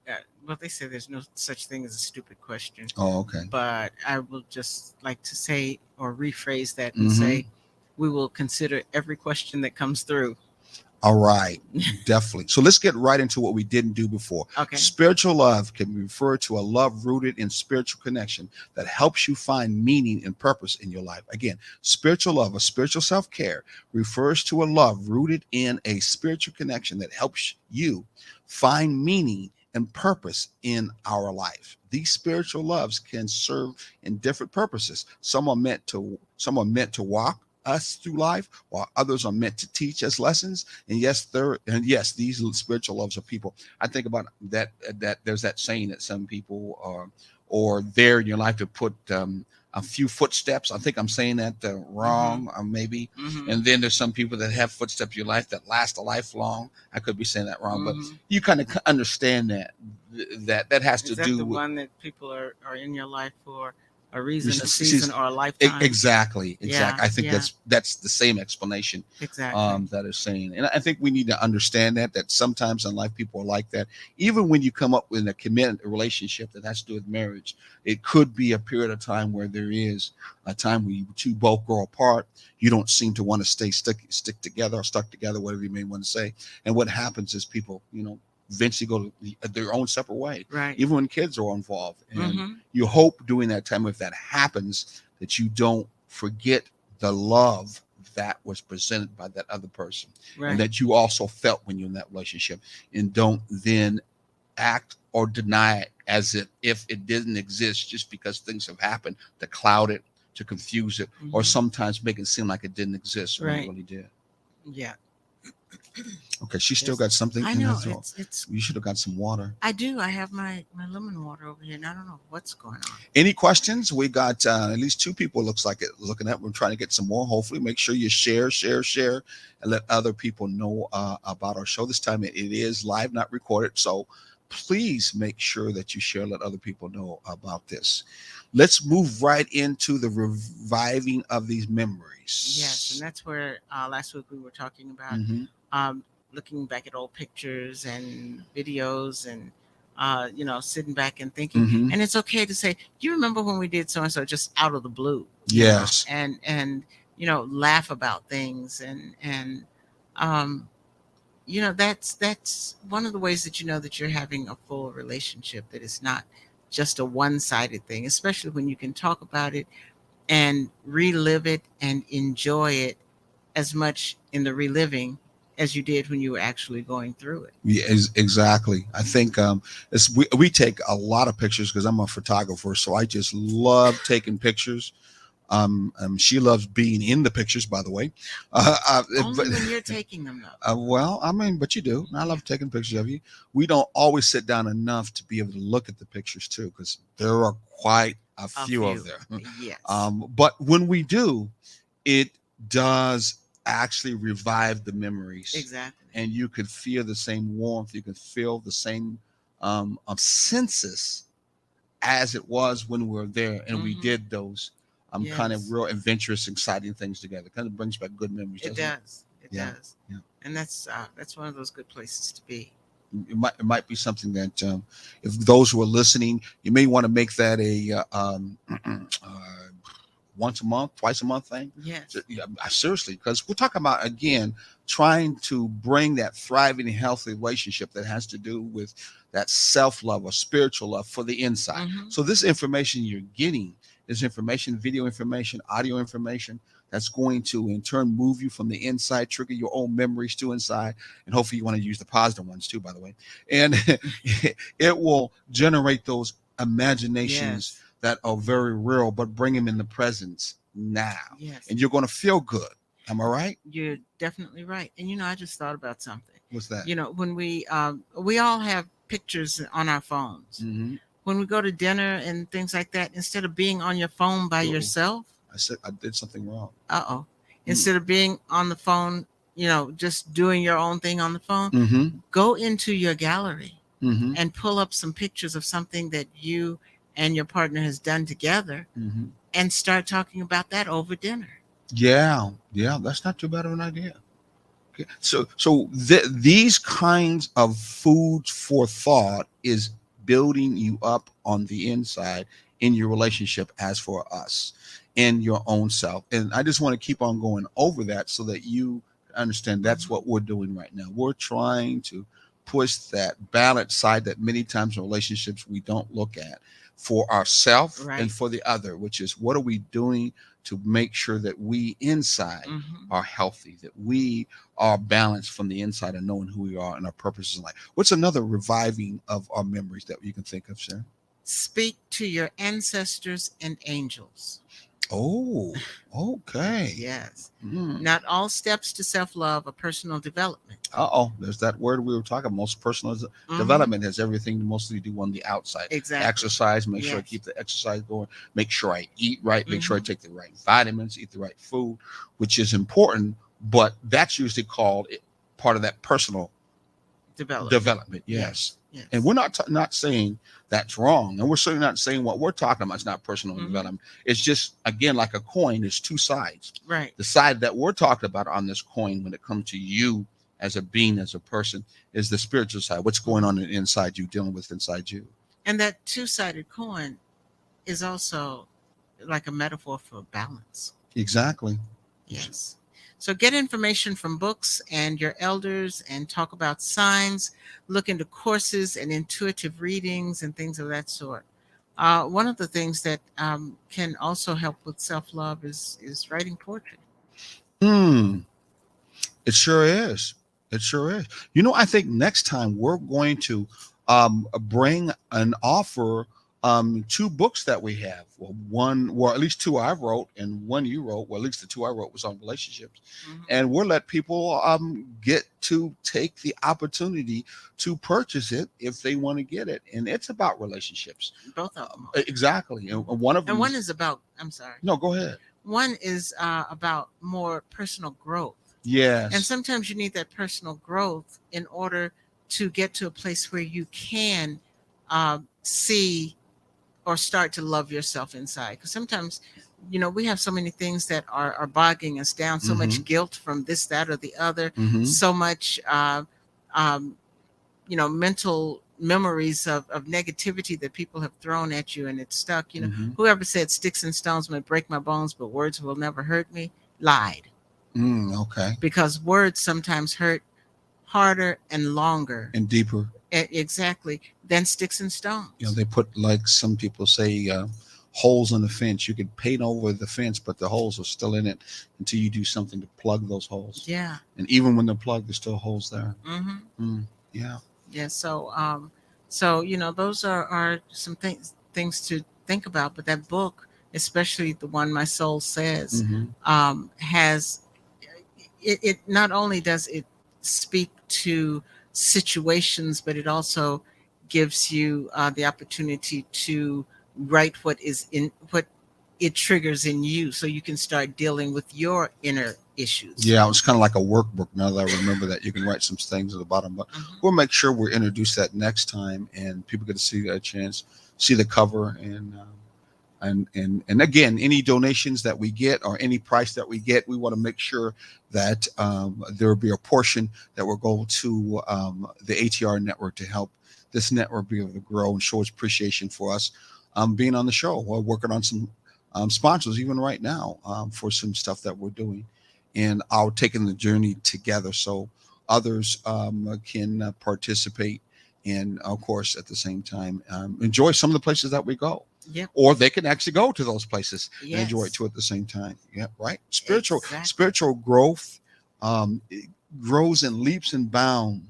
[SPEAKER 2] Well, they say there's no such thing as a stupid question,
[SPEAKER 1] Oh, okay.
[SPEAKER 2] but I will just like to say or rephrase that and
[SPEAKER 1] Mm-hmm.
[SPEAKER 2] say, we will consider every question that comes through.
[SPEAKER 1] All right, definitely. So let's get right into what we didn't do before.
[SPEAKER 2] Okay.
[SPEAKER 1] Spiritual love can refer to a love rooted in spiritual connection that helps you find meaning and purpose in your life. Again, spiritual love, a spiritual self care, refers to a love rooted in a spiritual connection that helps you find meaning and purpose in our life. These spiritual loves can serve in different purposes. Some are meant to walk us through life, while others are meant to teach us lessons. And yes, these spiritual loves are people. I think about that there's that saying that some people are or there in your life to put a few footsteps. I think I'm saying that
[SPEAKER 2] Mm-hmm.
[SPEAKER 1] wrong, or maybe.
[SPEAKER 2] Mm-hmm.
[SPEAKER 1] And then there's some people that have footsteps in your life that last a lifelong. I could be saying that wrong, but
[SPEAKER 2] Mm-hmm.
[SPEAKER 1] you kind of understand that has to
[SPEAKER 2] Is that
[SPEAKER 1] do
[SPEAKER 2] the
[SPEAKER 1] with
[SPEAKER 2] one that people are in your life for a reason, a
[SPEAKER 1] season.
[SPEAKER 2] season, or a lifetime?
[SPEAKER 1] Exactly.
[SPEAKER 2] Yeah.
[SPEAKER 1] I think
[SPEAKER 2] Yeah.
[SPEAKER 1] that's the same explanation
[SPEAKER 2] Exactly.
[SPEAKER 1] that is saying, and I think we need to understand that sometimes in life people are like that. Even when you come up with a committed relationship that has to do with marriage, it could be a period of time where there is a time where you two both grow apart. You don't seem to want to stick together or stuck together, whatever you may want to say. And what happens is people, eventually go their own separate way,
[SPEAKER 2] Right.
[SPEAKER 1] even when kids are involved. And
[SPEAKER 2] Mm-hmm.
[SPEAKER 1] you hope during that time, if that happens, that you don't forget the love that was presented by that other person,
[SPEAKER 2] Right.
[SPEAKER 1] and that you also felt when you're in that relationship, and don't then act or deny it as if it didn't exist just because things have happened to cloud it, to confuse it, or
[SPEAKER 2] Mm-hmm.
[SPEAKER 1] sometimes make it seem like it didn't exist when it
[SPEAKER 2] Right.
[SPEAKER 1] really did.
[SPEAKER 2] Yeah.
[SPEAKER 1] Okay, she still
[SPEAKER 2] Yes.
[SPEAKER 1] got something
[SPEAKER 2] I
[SPEAKER 1] in her
[SPEAKER 2] know.
[SPEAKER 1] throat.
[SPEAKER 2] It's.
[SPEAKER 1] You should have got some water.
[SPEAKER 2] I do. I have my lemon water over here, and I don't know what's going on.
[SPEAKER 1] Any questions? We got at least two people, looks like it, looking at. We're trying to get some more. Hopefully, make sure you share, and let other people know about our show. This time it is live, not recorded. So please make sure that you share, let other people know about this. Let's move right into the reviving of these
[SPEAKER 2] Yes, and
[SPEAKER 1] memories.
[SPEAKER 2] that's where last week we were talking about
[SPEAKER 1] Hmm.
[SPEAKER 2] um, looking back at old pictures and videos and sitting back and thinking.
[SPEAKER 1] Hmm.
[SPEAKER 2] And it's okay to say, "Do you remember when we did so and so?" Just out of the blue,
[SPEAKER 1] Yes.
[SPEAKER 2] and laugh about things and um, that's one of the ways that you know that you're having a full relationship, that it's not just a one-sided thing, especially when you can talk about it and relive it and enjoy it as much in the reliving as you did when you were actually going through it.
[SPEAKER 1] Yeah, exactly. I think we take a lot of pictures because I'm a photographer, so I just love taking pictures. She loves being in the pictures, by the way. But
[SPEAKER 2] Only when you're taking them, though.
[SPEAKER 1] well, I mean, but you do. I
[SPEAKER 2] Yeah,
[SPEAKER 1] love taking pictures of you. We don't always sit down enough to be able to look at the pictures too, because there are quite a
[SPEAKER 2] a
[SPEAKER 1] few of
[SPEAKER 2] few.
[SPEAKER 1] them.
[SPEAKER 2] Yes,
[SPEAKER 1] But when we do, it does actually revive the memories,
[SPEAKER 2] exactly.
[SPEAKER 1] and you could feel the same warmth. You could feel the same senses as it was when we were there and we
[SPEAKER 2] Hmm.
[SPEAKER 1] did those kind of
[SPEAKER 2] Yes,
[SPEAKER 1] real adventurous, exciting things together. Kind of brings back good memories,
[SPEAKER 2] it
[SPEAKER 1] doesn't it?
[SPEAKER 2] does. It
[SPEAKER 1] Yeah,
[SPEAKER 2] does.
[SPEAKER 1] yeah.
[SPEAKER 2] And that's one of those good places to be.
[SPEAKER 1] It might be something that if those who are listening, you may want to make that a once a month, twice a month thing.
[SPEAKER 2] Yes.
[SPEAKER 1] Yeah, seriously, because we're talking about again trying to bring that thriving, healthy relationship that has to do with that self love or spiritual love for the inside.
[SPEAKER 2] Hmm.
[SPEAKER 1] So this information you're getting is information, video information, audio information that's going to in turn move you from the inside, trigger your own memories to inside, and hopefully you want to use the positive ones too, by the way. And it will generate those imaginations
[SPEAKER 2] Yes.
[SPEAKER 1] that are very real, but bring them in the presence now.
[SPEAKER 2] Yes.
[SPEAKER 1] And you're going to feel good. Am I right?
[SPEAKER 2] You're definitely right. And I just thought about something.
[SPEAKER 1] What's that?
[SPEAKER 2] When we all have pictures on our phones.
[SPEAKER 1] Mm-hmm.
[SPEAKER 2] When we go to dinner and things like that, instead of being on your phone by
[SPEAKER 1] Uh-oh.
[SPEAKER 2] yourself,
[SPEAKER 1] I said I did something wrong.
[SPEAKER 2] uh-oh,
[SPEAKER 1] Mm.
[SPEAKER 2] instead of being on the phone, just doing your own thing on the phone,
[SPEAKER 1] Mm-hmm.
[SPEAKER 2] go into your gallery
[SPEAKER 1] Mm-hmm.
[SPEAKER 2] and pull up some pictures of something that you and your partner has done together
[SPEAKER 1] Mm-hmm.
[SPEAKER 2] and start talking about that over dinner.
[SPEAKER 1] Yeah, yeah, that's not too bad of an idea. Okay. So these kinds of food for thought is building you up on the inside in your relationship as for us in your own self. And I just want to keep on going over that so that you understand that's
[SPEAKER 2] Mhm.
[SPEAKER 1] what we're doing right now. We're trying to push that balance side that many times in relationships we don't look at for ourselves and
[SPEAKER 2] Right.
[SPEAKER 1] for the other, which is what are we doing to make sure that we inside
[SPEAKER 2] Hmm.
[SPEAKER 1] are healthy, that we are balanced from the inside and knowing who we are and our purposes in life. What's another reviving of our memories that you can think of, Sarah?
[SPEAKER 2] Speak to your ancestors and angels.
[SPEAKER 1] Oh, okay.
[SPEAKER 2] Yes.
[SPEAKER 1] Mm.
[SPEAKER 2] Not all steps to self love are personal development.
[SPEAKER 1] Uh-oh, there's that word we were talking about. Most personal
[SPEAKER 2] Hmm.
[SPEAKER 1] development has everything to mostly do on the outside.
[SPEAKER 2] Exactly.
[SPEAKER 1] Exercise, make sure I
[SPEAKER 2] Yes.
[SPEAKER 1] keep the exercise going. Make sure I eat right. Make sure I
[SPEAKER 2] Hmm.
[SPEAKER 1] take the right vitamins, eat the right food, which is important. But that's usually called part of that personal
[SPEAKER 2] Development.
[SPEAKER 1] development. Yes.
[SPEAKER 2] Yes.
[SPEAKER 1] And
[SPEAKER 2] Yes.
[SPEAKER 1] we're not saying that's wrong. And we're certainly not saying what we're talking about is not personal
[SPEAKER 2] Hmm.
[SPEAKER 1] development. It's just, again, like a coin, there's two sides.
[SPEAKER 2] Right.
[SPEAKER 1] The side that we're talking about on this coin when it comes to you as a being, as a person, is the spiritual side. What's going on
[SPEAKER 2] Hmm.
[SPEAKER 1] inside you, dealing with inside you.
[SPEAKER 2] And that two-sided coin is also like a metaphor for balance.
[SPEAKER 1] Exactly.
[SPEAKER 2] Yes. So get information from books and your elders and talk about signs, look into courses and intuitive readings and things of that sort. One of the things that can also help with self love is writing poetry.
[SPEAKER 1] Hmm. It sure is. It sure is. I think next time we're going to bring an offer two books that we have. Well, at least two I wrote and one you wrote. Well, at least the two I wrote was on relationships.
[SPEAKER 2] Hmm.
[SPEAKER 1] And we'll let people get to take the opportunity to purchase it if they want to get it. And it's about relationships.
[SPEAKER 2] Both of them are.
[SPEAKER 1] Exactly. And
[SPEAKER 2] Mhm.
[SPEAKER 1] one of
[SPEAKER 2] And
[SPEAKER 1] them
[SPEAKER 2] one
[SPEAKER 1] is,
[SPEAKER 2] is about, I'm sorry,
[SPEAKER 1] no, go ahead.
[SPEAKER 2] one is about more personal growth. And
[SPEAKER 1] Yes.
[SPEAKER 2] sometimes you need that personal growth in order to get to a place where you can see or start to love yourself inside. Because sometimes, we have so many things that are bogging us down, so
[SPEAKER 1] Mm-hmm.
[SPEAKER 2] much guilt from this, that, or the other,
[SPEAKER 1] Mm-hmm.
[SPEAKER 2] so much, um, mental memories of negativity that people have thrown at you and it's stuck.
[SPEAKER 1] Mm-hmm.
[SPEAKER 2] Whoever said sticks and stones may break my bones, but words will never hurt me, lied.
[SPEAKER 1] Okay.
[SPEAKER 2] Because words sometimes hurt harder and longer,
[SPEAKER 1] And deeper.
[SPEAKER 2] exactly, than sticks and stones.
[SPEAKER 1] They put, like some people say, holes in the fence. You could paint over the fence, but the holes are still in it until you do something to plug those holes.
[SPEAKER 2] Yeah.
[SPEAKER 1] And even when they're plugged, there's still holes there.
[SPEAKER 2] Mm-hmm.
[SPEAKER 1] Yeah.
[SPEAKER 2] Yeah. So those are some things to think about. But that book, especially the one My Soul Says,
[SPEAKER 1] Mm-hmm.
[SPEAKER 2] has it not only does it speak to situations, but it also gives you the opportunity to write what it triggers in you, so you can start dealing with your inner issues.
[SPEAKER 1] Yeah, it was kind of like a workbook. Now that I remember that, you can write some things at the bottom, but we'll make sure we introduce that next time, and people get to see a chance, see the cover, and again, any donations that we get or any price that we get, we want to make sure that there will be a portion that will go to the ATR network to help this network be able to grow and show its appreciation for us being on the show. We're working on some sponsors even right now for some stuff that we're doing, and our taking the journey together so others can participate and, of course, at the same time enjoy some of the places that we go.
[SPEAKER 2] Yep.
[SPEAKER 1] Or they can actually go to those places and
[SPEAKER 2] Yes.
[SPEAKER 1] enjoy it too at the same time. Yeah, right.
[SPEAKER 2] Exactly.
[SPEAKER 1] Spiritual growth it grows in leaps and bounds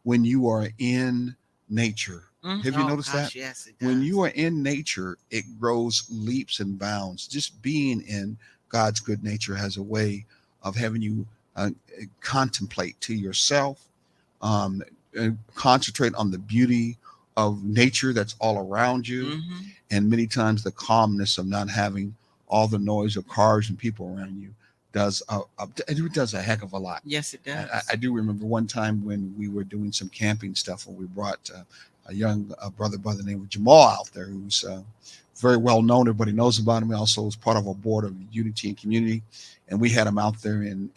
[SPEAKER 1] when you are in nature. Have you
[SPEAKER 2] Oh
[SPEAKER 1] noticed
[SPEAKER 2] gosh,
[SPEAKER 1] that?
[SPEAKER 2] yes, it
[SPEAKER 1] When
[SPEAKER 2] does.
[SPEAKER 1] you are in nature, it grows leaps and bounds. Just being in God's good nature has a way of having you contemplate to yourself, um, concentrate on the beauty of nature that's all around you,
[SPEAKER 2] Mm-hmm.
[SPEAKER 1] and many times the calmness of not having all the noise of cars and people around you it does a heck of a lot.
[SPEAKER 2] Yes, it does.
[SPEAKER 1] I do remember one time when we were doing some camping stuff, and we brought a young brother by the name of Jamal out there, who's very well known. Everybody knows about him. He also was part of a board of Unity and Community, and we had him out there, and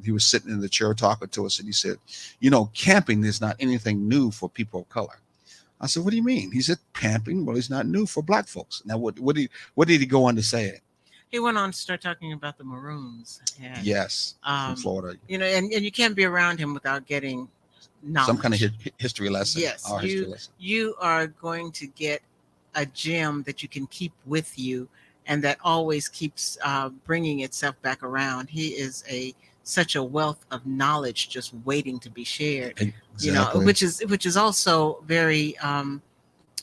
[SPEAKER 1] he was sitting in the chair talking to us, and he said, camping is not anything new for people of color. I said, what do you mean? He said, camping, well, it's not new for black folks. Now, what did he go on to say it?
[SPEAKER 2] He went on to start talking about the Maroons. And,
[SPEAKER 1] Yes, from Florida.
[SPEAKER 2] and you can't be around him without getting knowledge.
[SPEAKER 1] Some kind of history lesson.
[SPEAKER 2] Yes,
[SPEAKER 1] History lesson.
[SPEAKER 2] you are going to get a gem that you can keep with you, and that always keeps bringing itself back around. He is such a wealth of knowledge just waiting to be shared.
[SPEAKER 1] Exactly.
[SPEAKER 2] Which is also very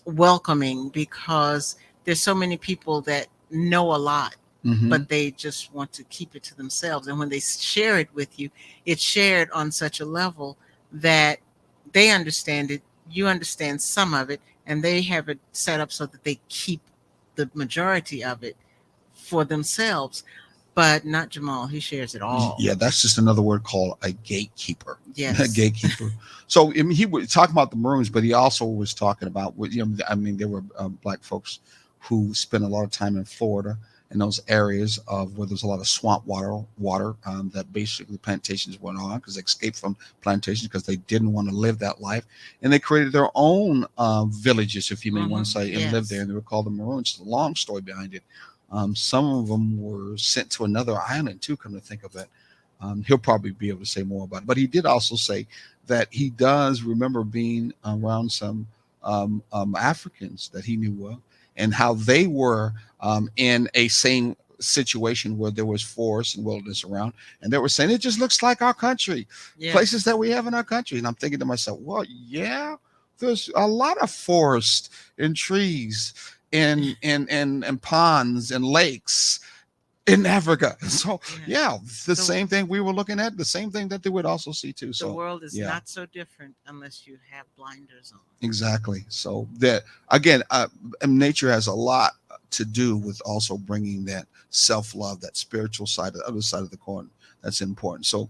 [SPEAKER 2] welcoming, because there's so many people that know a lot, but they just want to keep it to themselves. And when they share it with you, it's shared on such a level that they understand it, you understand some of it, and they have it set up so that they keep the majority of it for themselves. But not Jamal. He shares it all.
[SPEAKER 1] Yeah, that's just another word called a gatekeeper.
[SPEAKER 2] Yes.
[SPEAKER 1] A gatekeeper. So he was talking about the Maroons, but he also was talking about, there were black folks who spent a lot of time in Florida, in those areas of where there's a lot of swamp water that basically plantations went on, because they escaped from plantations because they didn't want to live that life, and they created their own villages, if you may want to say, and lived there, and they were called the Maroons. It's a long story behind it. Some of them were sent to another island too, come to think of it. He'll probably be able to say more about it, but he did also say that he does remember being around some Africans that he knew of, and how they were in a same situation where there was forest and wilderness around, and they were saying it just looks like our country, places that we have in our country. And I'm thinking to myself, well, yeah, there's a lot of forest and trees and ponds and lakes in Africa. So
[SPEAKER 2] Yeah.
[SPEAKER 1] yeah, the
[SPEAKER 2] The
[SPEAKER 1] same thing we were looking at, the same thing that they would also see too.
[SPEAKER 2] the
[SPEAKER 1] So
[SPEAKER 2] world is
[SPEAKER 1] yeah,
[SPEAKER 2] not so different unless you have blinders on.
[SPEAKER 1] exactly. So that again, and nature has a lot to do with also bringing that self love, that spiritual side, the other side of the coin. That's important. So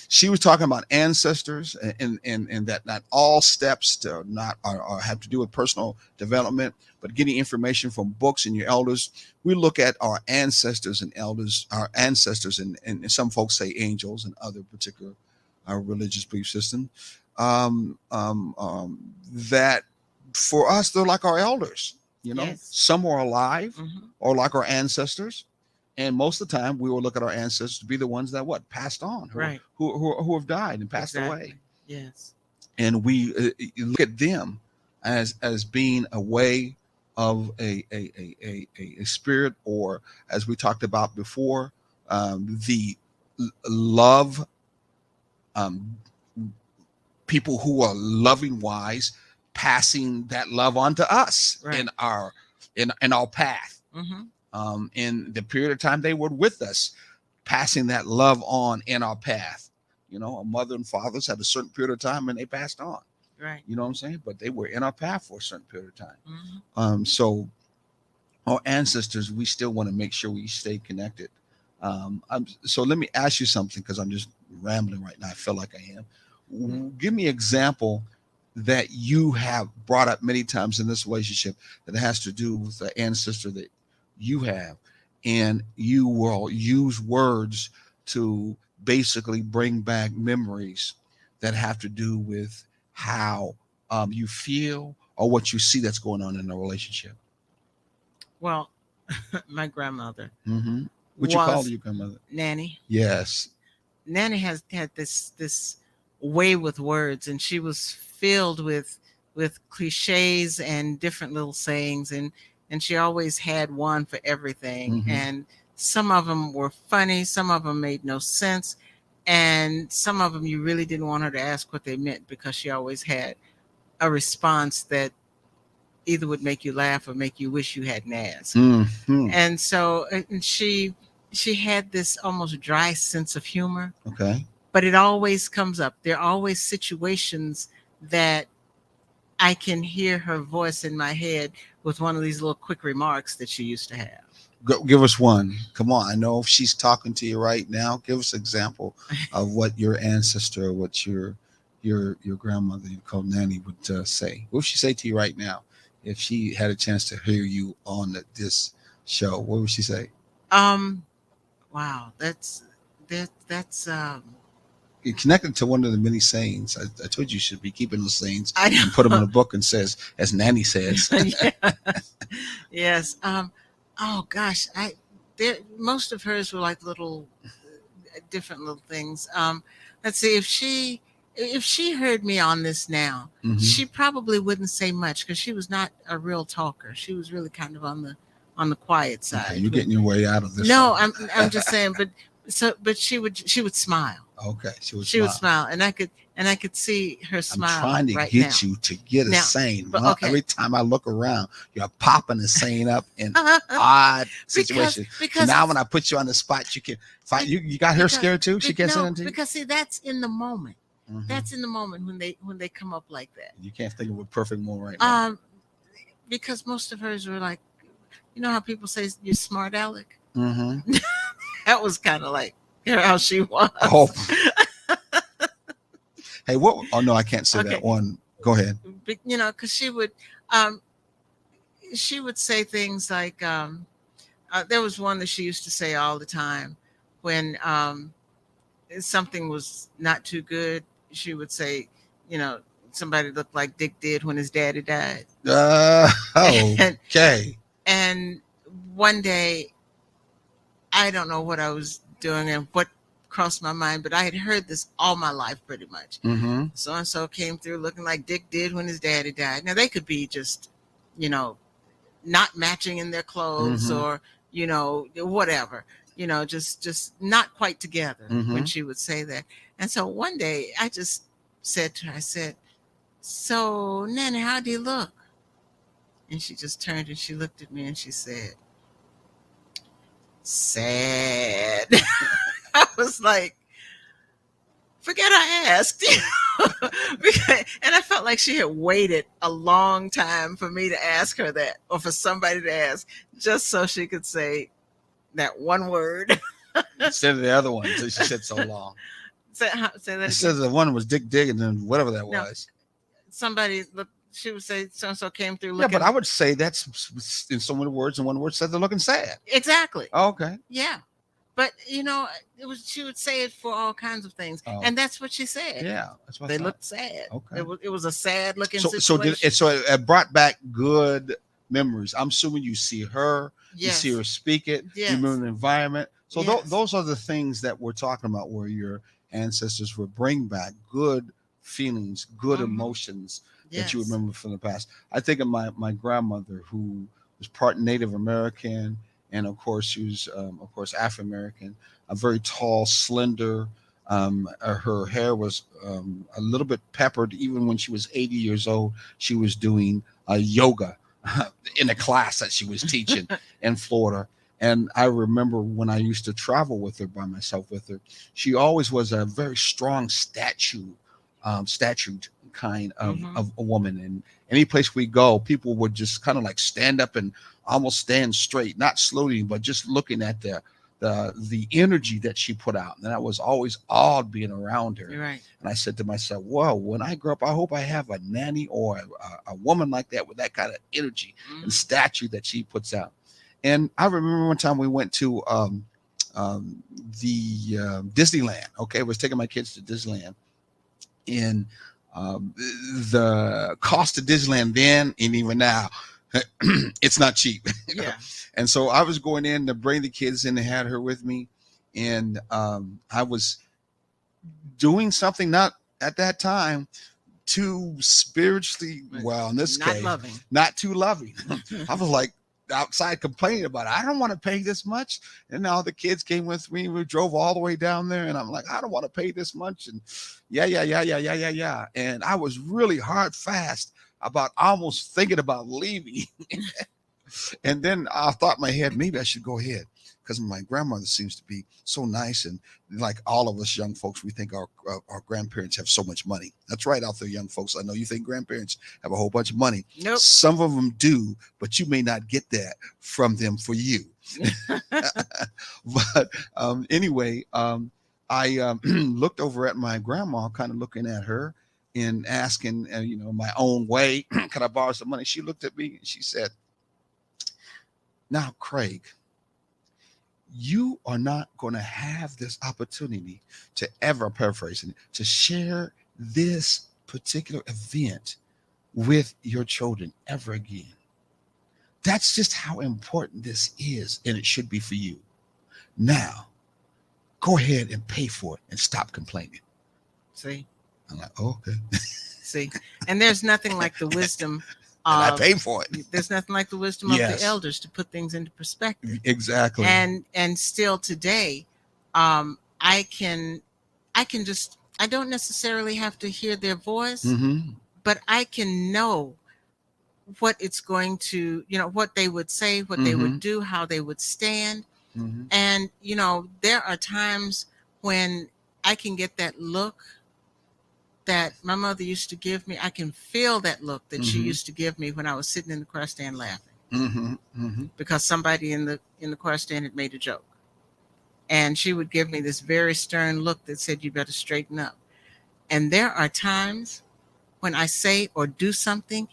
[SPEAKER 1] she was talking about ancestors and that not all steps to not are have to do with personal development, but getting information from books and your elders. We look at our ancestors and elders, our ancestors, and some folks say angels and other particular religious belief system. That for us, they're like our elders.
[SPEAKER 2] Yes.
[SPEAKER 1] Some are alive
[SPEAKER 2] Hmm.
[SPEAKER 1] or like our ancestors, and most of the time we will look at our ancestors to be the ones that what passed on,
[SPEAKER 2] Right.
[SPEAKER 1] who have died and passed away,
[SPEAKER 2] Exactly. Yes.
[SPEAKER 1] and we look at them as being a way of a spirit, or as we talked about before, the love, um, people who are loving wise, passing that love on to us
[SPEAKER 2] Right.
[SPEAKER 1] in our path,
[SPEAKER 2] Hmm.
[SPEAKER 1] in the period of time they were with us, passing that love on in our path. Our mother and fathers had a certain period of time and they passed on.
[SPEAKER 2] Right.
[SPEAKER 1] You know what I'm saying? But they were in our path for a certain period of time.
[SPEAKER 2] Hmm.
[SPEAKER 1] So our ancestors, we still want to make sure we stay connected. So let me ask you something, because I'm just rambling right now. I feel like I am. Give me an example that you have brought up many times in this relationship that has to do with the ancestor that you have, and you will use words to basically bring back memories that have to do with how you feel or what you see that's going on in a relationship.
[SPEAKER 2] Well, my grandmother
[SPEAKER 1] Mm-hmm. What you call
[SPEAKER 2] was
[SPEAKER 1] your grandmother?
[SPEAKER 2] Nanny.
[SPEAKER 1] Yes.
[SPEAKER 2] Nanny has had this way with words, and she was filled with cliches and different little sayings, and she always had one for everything.
[SPEAKER 1] Mm-hmm.
[SPEAKER 2] And some of them were funny, some of them made no sense, and some of them you really didn't want her to ask what they meant, because she always had a response that either would make you laugh or make you wish you hadn't asked.
[SPEAKER 1] Mm-hmm.
[SPEAKER 2] And so and she had this almost dry sense of humor,
[SPEAKER 1] Okay.
[SPEAKER 2] but it always comes up. There are always situations that I can hear her voice in my head with one of these little quick remarks that she used to have.
[SPEAKER 1] Give us one. Come on. I know if she's talking to you right now. Give us an example of what your ancestor, or what your grandmother, you called Nanny, would say. What would she say to you right now if she had a chance to hear you on this show? What would she say?
[SPEAKER 2] Um, wow, that's
[SPEAKER 1] It connected to one of the many sayings. I told you should be keeping those sayings
[SPEAKER 2] I
[SPEAKER 1] and put them in
[SPEAKER 2] know.
[SPEAKER 1] a book and says, as Nanny says.
[SPEAKER 2] Yeah. Yes. Oh gosh, I there most of hers were like little different little things. Let's see, if she heard me on this now,
[SPEAKER 1] Mm-hmm.
[SPEAKER 2] she probably wouldn't say much, because she was not a real talker. She was really kind of on the quiet
[SPEAKER 1] Okay,
[SPEAKER 2] side.
[SPEAKER 1] you're getting your way out of this
[SPEAKER 2] No,
[SPEAKER 1] one.
[SPEAKER 2] I'm just saying, but she would smile.
[SPEAKER 1] Okay, she would
[SPEAKER 2] She would
[SPEAKER 1] smile.
[SPEAKER 2] smile, and I could see her
[SPEAKER 1] I'm
[SPEAKER 2] smile
[SPEAKER 1] trying to
[SPEAKER 2] right now.
[SPEAKER 1] get you to get a
[SPEAKER 2] Now,
[SPEAKER 1] saying.
[SPEAKER 2] but
[SPEAKER 1] Well,
[SPEAKER 2] okay.
[SPEAKER 1] every time I look around, you're popping a saying up in odd
[SPEAKER 2] because
[SPEAKER 1] situations. So
[SPEAKER 2] because
[SPEAKER 1] now
[SPEAKER 2] it's
[SPEAKER 1] when I put you on the spot, you can find
[SPEAKER 2] be-
[SPEAKER 1] you got her
[SPEAKER 2] because
[SPEAKER 1] scared too. She can't say
[SPEAKER 2] no,
[SPEAKER 1] anything to you.
[SPEAKER 2] because see, that's in the moment.
[SPEAKER 1] Hmm.
[SPEAKER 2] That's in the moment when they come up like that.
[SPEAKER 1] You can't think of a perfect one right now.
[SPEAKER 2] Because most of hers were like, how people say you're smart Alec.
[SPEAKER 1] Mm-hmm.
[SPEAKER 2] That was kind of like how she was.
[SPEAKER 1] Oh, hey, what? Oh no, I can't say that
[SPEAKER 2] Okay,
[SPEAKER 1] one. Go ahead.
[SPEAKER 2] because um, she would say things like, there was one that she used to say all the time when something was not too good. She would say, you know, somebody looked like Dick did when his daddy died. And
[SPEAKER 1] Okay.
[SPEAKER 2] and one day, I don't know what I was doing and what crossed my mind, but I had heard this all my life pretty much.
[SPEAKER 1] Mm-hmm.
[SPEAKER 2] So and so came through looking like Dick did when his daddy died. Now they could be just, you know, not matching in their clothes,
[SPEAKER 1] Mm-hmm.
[SPEAKER 2] or whatever, just not quite together when
[SPEAKER 1] Mm-hmm.
[SPEAKER 2] she would say that. And so one day I just said to her, I said, "So Nanny, how do you look?" And she just turned and she looked at me and she said, sad. I was like, forget I asked. And I felt like she had waited a long time for me to ask her that, or for somebody to ask, just so she could say that one word.
[SPEAKER 1] Instead of the other ones that she said so long.
[SPEAKER 2] Say that
[SPEAKER 1] Instead
[SPEAKER 2] again.
[SPEAKER 1] of the one was Dick Diggins and whatever that
[SPEAKER 2] No,
[SPEAKER 1] was.
[SPEAKER 2] somebody look. She would say so and so came through
[SPEAKER 1] Yeah,
[SPEAKER 2] looking.
[SPEAKER 1] but I would say that's in so many words, and one word said they're looking sad.
[SPEAKER 2] Exactly.
[SPEAKER 1] Oh, okay.
[SPEAKER 2] Yeah. But it was she would say it for all kinds of things,
[SPEAKER 1] Oh,
[SPEAKER 2] and that's what she said.
[SPEAKER 1] yeah, that's what I
[SPEAKER 2] They
[SPEAKER 1] thought.
[SPEAKER 2] looked sad.
[SPEAKER 1] Okay.
[SPEAKER 2] It was a sad looking
[SPEAKER 1] So
[SPEAKER 2] situation.
[SPEAKER 1] it brought back good memories. I'm assuming you see her, you see
[SPEAKER 2] Yes.
[SPEAKER 1] her speak it, you
[SPEAKER 2] Yes.
[SPEAKER 1] remember the environment. So
[SPEAKER 2] Yes.
[SPEAKER 1] those are the things that we're talking about, where your ancestors would bring back good feelings, good emotions that you
[SPEAKER 2] Yes.
[SPEAKER 1] remember from the past. I think of my grandmother, who was part Native American, and of course she was of course African American, a very tall, slender. Her hair was a little bit peppered. Even when she was 80 years old, she was doing yoga in a class that she was teaching in Florida. And I remember when I used to travel with her, by myself with her, she always was a very strong statued kind of a woman. And any place we go, people would just kind of like stand up and almost stand straight, not slowly, but just looking at the energy that she put out. And I was always awed being around her.
[SPEAKER 2] You're right.
[SPEAKER 1] And I said to myself, "Whoa! When I grow up, I hope I have a nanny or a woman like that, with that kind of energy and stature that she puts out." And I remember one time we went to the Disneyland. Okay, I was taking my kids to Disneyland, and the cost of Disneyland then and even now, it's not cheap.
[SPEAKER 2] Yeah.
[SPEAKER 1] And so I was going in to bring the kids in, and had her with me, and I was doing something not at that time too spiritually, well, in this
[SPEAKER 2] Not
[SPEAKER 1] case,
[SPEAKER 2] loving.
[SPEAKER 1] not too loving. I was like outside complaining about it. I don't want to pay this much. And now the kids came with me. We drove all the way down there, and I'm like, I don't want to pay this much. And yeah. And I was really hard fast about almost thinking about leaving. And then I thought in my head, maybe I should go ahead, because my grandmother seems to be so nice. And like all of us young folks, we think our grandparents have so much money. That's right, out there, young folks. I know you think grandparents have a whole bunch of money.
[SPEAKER 2] Nope.
[SPEAKER 1] Some of them do, but you may not get that from them for you. But anyway, I looked over at my grandma, kind of looking at her and asking, my own way, can I borrow some money? She looked at me and she said, "Now, Craig, you are not going to have this opportunity to ever," paraphrasing it, "to share this particular event with your children ever again. That's just how important this is, and it should be for you. Now, go ahead and pay for it and stop complaining."
[SPEAKER 2] See?
[SPEAKER 1] I'm like, oh, okay.
[SPEAKER 2] See? And there's nothing like the wisdom.
[SPEAKER 1] And I paid for it.
[SPEAKER 2] There's nothing like the wisdom of
[SPEAKER 1] Yes.
[SPEAKER 2] the elders to put things into perspective.
[SPEAKER 1] Exactly.
[SPEAKER 2] And still today, I can just, I don't necessarily have to hear their voice, but I can know what it's going to, what they would say, what they would do, how they would stand. And, there are times when I can get that look that my mother used to give me. I can feel that look that she used to give me when I was sitting in the car stand laughing, because somebody in the car stand had made a joke. And she would give me this very stern look that said, "You better straighten up." And there are times when I say or do something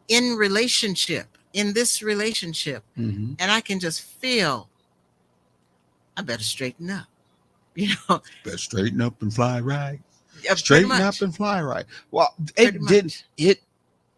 [SPEAKER 2] in this relationship, and I can just feel, I better straighten up.
[SPEAKER 1] Better straighten up and fly right.
[SPEAKER 2] Pretty
[SPEAKER 1] Straighten
[SPEAKER 2] much.
[SPEAKER 1] up and fly right. Well,
[SPEAKER 2] Pretty
[SPEAKER 1] it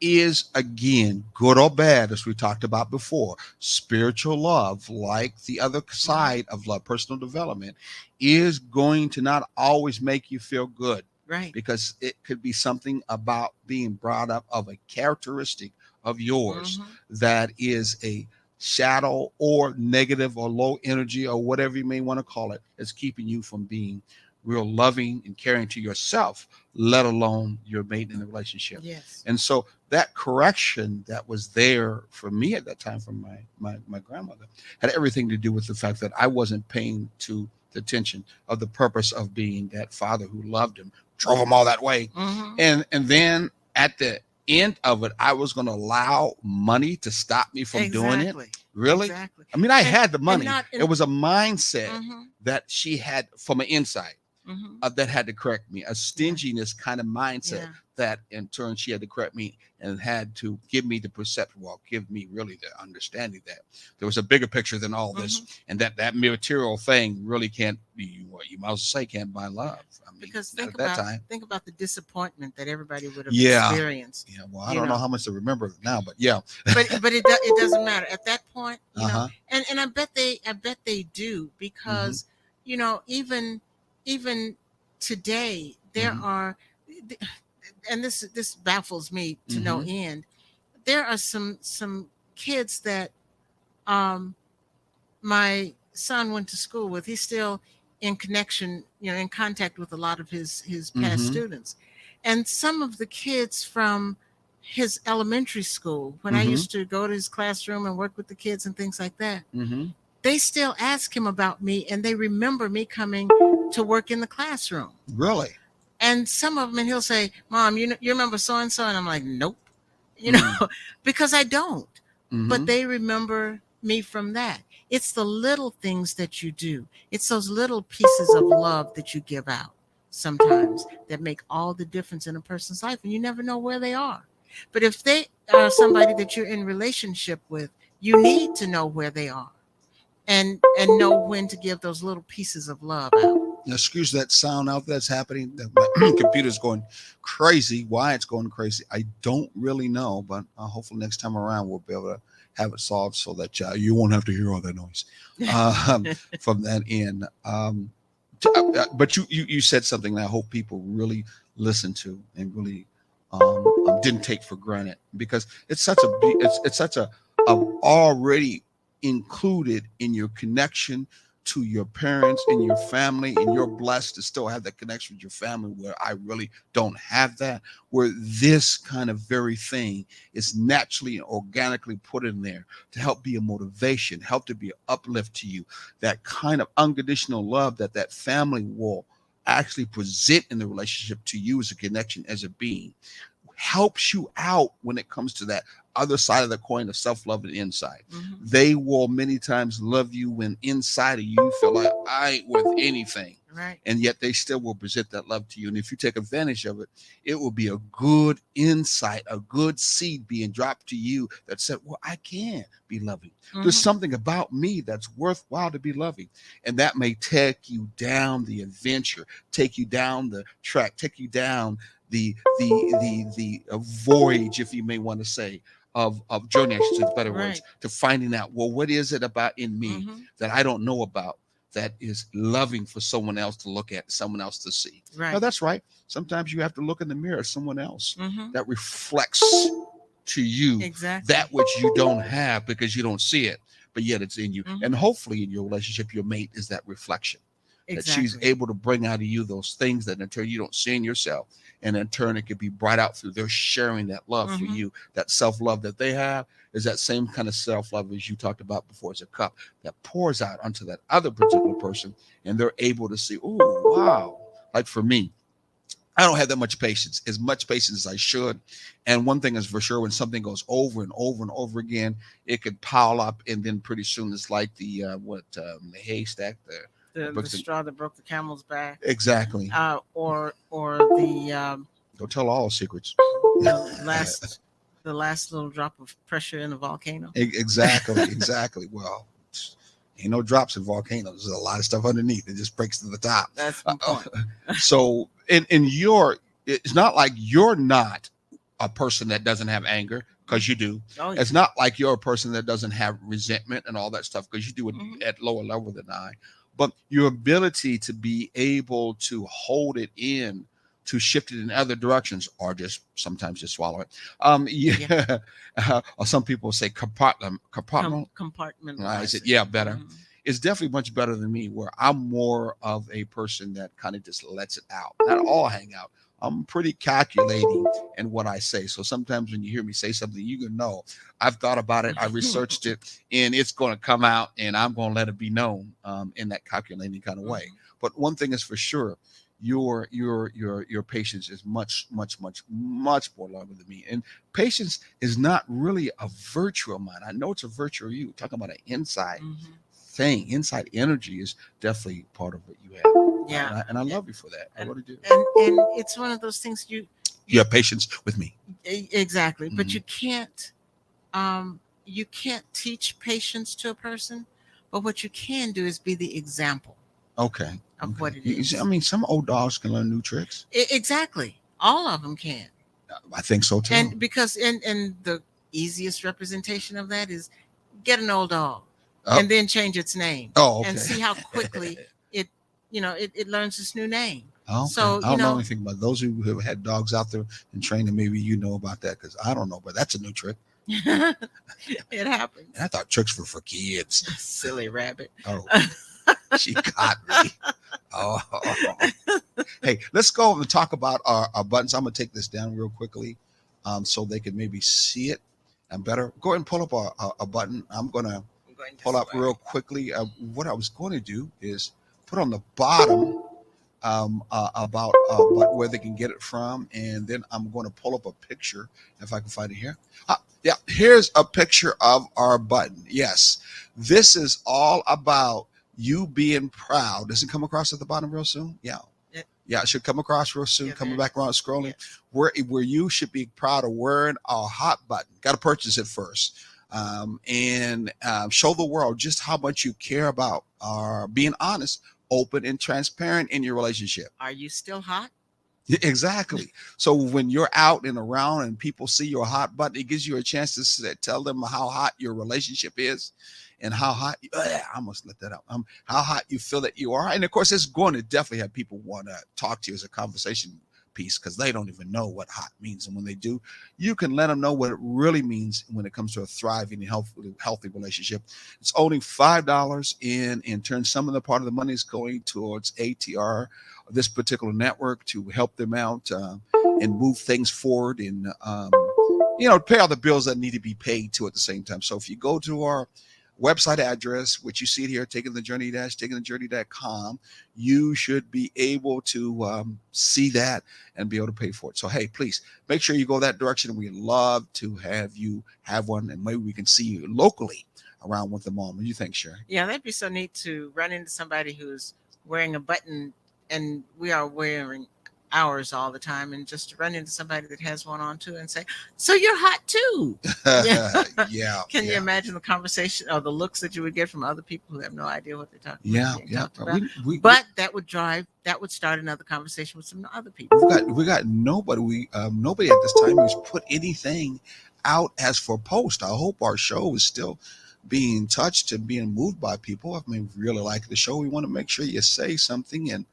[SPEAKER 1] is, again, good or bad, as we talked about before. Spiritual love, like the other side of love, personal development, is going to not always make you feel good.
[SPEAKER 2] Right.
[SPEAKER 1] Because it could be something about being brought up of a characteristic of yours that is a shadow or negative or low energy or whatever you may want to call it, that's keeping you from being real loving and caring to yourself, let alone your mate in the relationship.
[SPEAKER 2] Yes.
[SPEAKER 1] And so that correction that was there for me at that time from my grandmother had everything to do with the fact that I wasn't paying to the attention of the purpose of being that father who loved him, drove him all that way.
[SPEAKER 2] Mm-hmm.
[SPEAKER 1] And then at the end of it, I was going to allow money to stop me from doing it.
[SPEAKER 2] Exactly.
[SPEAKER 1] Really?
[SPEAKER 2] Exactly.
[SPEAKER 1] I mean, I
[SPEAKER 2] And
[SPEAKER 1] had the money.
[SPEAKER 2] not
[SPEAKER 1] It was a mindset
[SPEAKER 2] Mm-hmm.
[SPEAKER 1] that she had from an inside
[SPEAKER 2] Mm-hmm.
[SPEAKER 1] that had to correct me, a stinginess kind of mindset
[SPEAKER 2] Yeah.
[SPEAKER 1] that in turn she had to correct me and had to give me the perception, well, give me really the understanding that there was a bigger picture than all this,
[SPEAKER 2] Mm-hmm.
[SPEAKER 1] and that material thing really can't be what you might as well say can't buy love. I mean,
[SPEAKER 2] Because
[SPEAKER 1] not at that time.
[SPEAKER 2] think about the disappointment that everybody would have
[SPEAKER 1] Yeah.
[SPEAKER 2] experienced.
[SPEAKER 1] Yeah. Well, I
[SPEAKER 2] You
[SPEAKER 1] don't know
[SPEAKER 2] know,
[SPEAKER 1] how much to remember of it now, but yeah.
[SPEAKER 2] but it doesn't matter at that point.
[SPEAKER 1] Uh-huh.
[SPEAKER 2] And I bet they do
[SPEAKER 1] Mm-hmm.
[SPEAKER 2] because even today there
[SPEAKER 1] Mm-hmm.
[SPEAKER 2] are, and this baffles me to no
[SPEAKER 1] Mm-hmm.
[SPEAKER 2] end. There are some kids that um my son went to school with. He's still in connection, in contact with a lot of his past
[SPEAKER 1] Mm-hmm.
[SPEAKER 2] students, and some of the kids from his elementary school, when I
[SPEAKER 1] Mm-hmm.
[SPEAKER 2] used to go to his classroom and work with the kids and things like that,
[SPEAKER 1] Mm-hmm.
[SPEAKER 2] they still ask him about me, and they remember me coming to work in the classroom.
[SPEAKER 1] Really?
[SPEAKER 2] And some of them, and he'll say, "Mom, you remember so and so?" And I'm like, "Nope," you
[SPEAKER 1] Mm-hmm.
[SPEAKER 2] know, because I don't.
[SPEAKER 1] Mm-hmm.
[SPEAKER 2] But they remember me from that. It's the little things that you do. It's those little pieces of love that you give out sometimes that make all the difference in a person's life, and you never know where they are. But if they are somebody that you're in relationship with, you need to know where they are and know when to give those little pieces of love out.
[SPEAKER 1] Now, excuse that sound out that's happening. My computer's going crazy. Why it's going crazy, I don't really know. But hopefully next time around we'll be able to have it solved so that you won't have to hear all that noise um, from that end. But you said something that I hope people really listen to and really didn't take for granted because it's such it's such a already included in your connection to your parents and your family, and you're blessed to still have that connection with your family where I really don't have that, where this kind of very thing is naturally and organically put in there to help be a motivation, help to be an uplift to you, that kind of unconditional love that family will actually present in the relationship to you as a connection, as a being, helps you out when it comes to that other side of the coin of self-love and inside.
[SPEAKER 2] Mm-hmm.
[SPEAKER 1] They will many times love you when inside of you feel like I ain't worth anything.
[SPEAKER 2] Right.
[SPEAKER 1] And yet they still will present that love to you. And if you take advantage of it, it will be a good insight, a good seed being dropped to you that said, well, I can be loving.
[SPEAKER 2] Mm-hmm.
[SPEAKER 1] There's something about me that's worthwhile to be loving. And that may take you down the adventure, take you down the track, take you down the voyage, if you may want to say, of journey, I should say, better words, to finding out, well, what is it about in me that I don't know about that is loving for someone else to look at, someone else to see.
[SPEAKER 2] Right.
[SPEAKER 1] Now, that's right. Sometimes you have to look in the mirror at someone else that reflects to you
[SPEAKER 2] Exactly.
[SPEAKER 1] that which you don't have because you don't see it, but yet it's in you. And hopefully in your relationship, your mate is that reflection. That she's able to bring out of you those things that in turn you don't see in yourself. And in turn, it could be brought out through their sharing that love for you. That self-love that they have is that same kind of self-love as you talked about before. It's a cup that pours out onto that other particular person. And they're able to see, oh, wow. Like for me, I don't have that much patience, as much patience as I should. And one thing is for sure, when something goes over and over and over again, it could pile up. And then pretty soon it's like the haystack there.
[SPEAKER 2] The straw that broke the camel's back.
[SPEAKER 1] Exactly.
[SPEAKER 2] Or the
[SPEAKER 1] don't tell all secrets.
[SPEAKER 2] The last little drop of pressure in a volcano.
[SPEAKER 1] Exactly. Well, ain't no drops in volcanoes. There's a lot of stuff underneath. It just breaks to the top.
[SPEAKER 2] That's the point.
[SPEAKER 1] So it's not like you're not a person that doesn't have anger, because you do. Oh, yeah. It's not like you're a person that doesn't have resentment and all that stuff, because you do it at lower level than I. But your ability to be able to hold it in, to shift it in other directions, or just sometimes just swallow it. Or some people say compartmentalize it. Yeah, better. is definitely much better than me, where I'm more of a person that kind of just lets it out. Not all hang out. I'm pretty calculating in what I say. So sometimes when you hear me say something, you can know I've thought about it, I researched it, and it's going to come out, and I'm going to let it be known in that calculating kind of way. But one thing is for sure, your patience is much more longer than me, and patience is not really a virtue of mine. I know it's a virtue of you. Talking about an inside thing, inside energy is definitely part of what you have.
[SPEAKER 2] Yeah.
[SPEAKER 1] And I love you for that. I
[SPEAKER 2] And
[SPEAKER 1] really do.
[SPEAKER 2] and it's one of those things
[SPEAKER 1] You have patience with me.
[SPEAKER 2] exactly, but
[SPEAKER 1] Mhm.
[SPEAKER 2] you can't teach patience to a person, but what you can do is be the example
[SPEAKER 1] Okay.
[SPEAKER 2] of
[SPEAKER 1] Okay.
[SPEAKER 2] what it
[SPEAKER 1] You see, I
[SPEAKER 2] is.
[SPEAKER 1] mean, some old dogs can learn new tricks.
[SPEAKER 2] Exactly. All of them can.
[SPEAKER 1] I think so too.
[SPEAKER 2] And because and the easiest representation of that is get an old dog
[SPEAKER 1] Oh,
[SPEAKER 2] and then change its name
[SPEAKER 1] oh,
[SPEAKER 2] and
[SPEAKER 1] okay.
[SPEAKER 2] see how quickly it it learns this new name.
[SPEAKER 1] Okay.
[SPEAKER 2] So,
[SPEAKER 1] I don't know anything about those who have had dogs out there and trained them. Maybe you know about that because I don't know, but that's a new trick.
[SPEAKER 2] it happens.
[SPEAKER 1] And I thought tricks were for kids.
[SPEAKER 2] Silly rabbit.
[SPEAKER 1] Oh, she got me. Oh, hey, let's go and talk about our buttons. I'm gonna take this down real quickly, so they can maybe see it and better. Go ahead and pull up a button. I'm gonna
[SPEAKER 2] I'm going
[SPEAKER 1] pull
[SPEAKER 2] this
[SPEAKER 1] up
[SPEAKER 2] way.
[SPEAKER 1] real quickly. What I was going to do is put on the bottom about but where they can get it from, and then I'm going to pull up a picture if I can find it here. Yeah, here's a picture of our button. Yes, this is all about you being proud. Does it come across at the bottom real soon? Yeah. Yeah, it should come across real soon.
[SPEAKER 2] Yeah,
[SPEAKER 1] Coming
[SPEAKER 2] there
[SPEAKER 1] back around scrolling,
[SPEAKER 2] Yes.
[SPEAKER 1] where you should be proud of wearing a hot button. Got to purchase it first, and show the world just how much you care about being honest, open, and transparent in your relationship.
[SPEAKER 2] Are you still hot?
[SPEAKER 1] Exactly. So when you're out and around and people see your hot button, it gives you a chance to tell them how hot your relationship is and how hot, I must let that out. How hot you feel that you are. And of course, it's going to definitely have people want to talk to you as a conversation piece because they don't even know what hot means. And when they do, you can let them know what it really means when it comes to a thriving and healthy relationship. It's only $5 in turn. Some of the part of the money is going towards ATR, this particular network, to help them out and move things forward and pay all the bills that need to be paid to at the same time. So if you go to our website address, which you see it here, takingthejourney.com, you should be able to see that and be able to pay for it. So hey, please make sure you go that direction. We'd love to have you have one, and maybe we can see you locally around with the mom. What do you think, Sherry?
[SPEAKER 2] Yeah, that'd be so neat to run into somebody who's wearing a button, and we are wearing ours all the time, and just to run into somebody that has one on too and say, "So you're hot too." Yeah.
[SPEAKER 1] Yeah.
[SPEAKER 2] Can you
[SPEAKER 1] Yeah.
[SPEAKER 2] imagine the conversation or the looks that you would get from other people who have no idea what they're talking
[SPEAKER 1] Yeah.
[SPEAKER 2] being
[SPEAKER 1] Yeah.
[SPEAKER 2] talked about?
[SPEAKER 1] We
[SPEAKER 2] But that would start another conversation with some other people.
[SPEAKER 1] we got nobody. Nobody at this time who's put anything out as for post. I hope our show is still being touched and being moved by people. I mean, we really like the show. We want to make sure you say something, and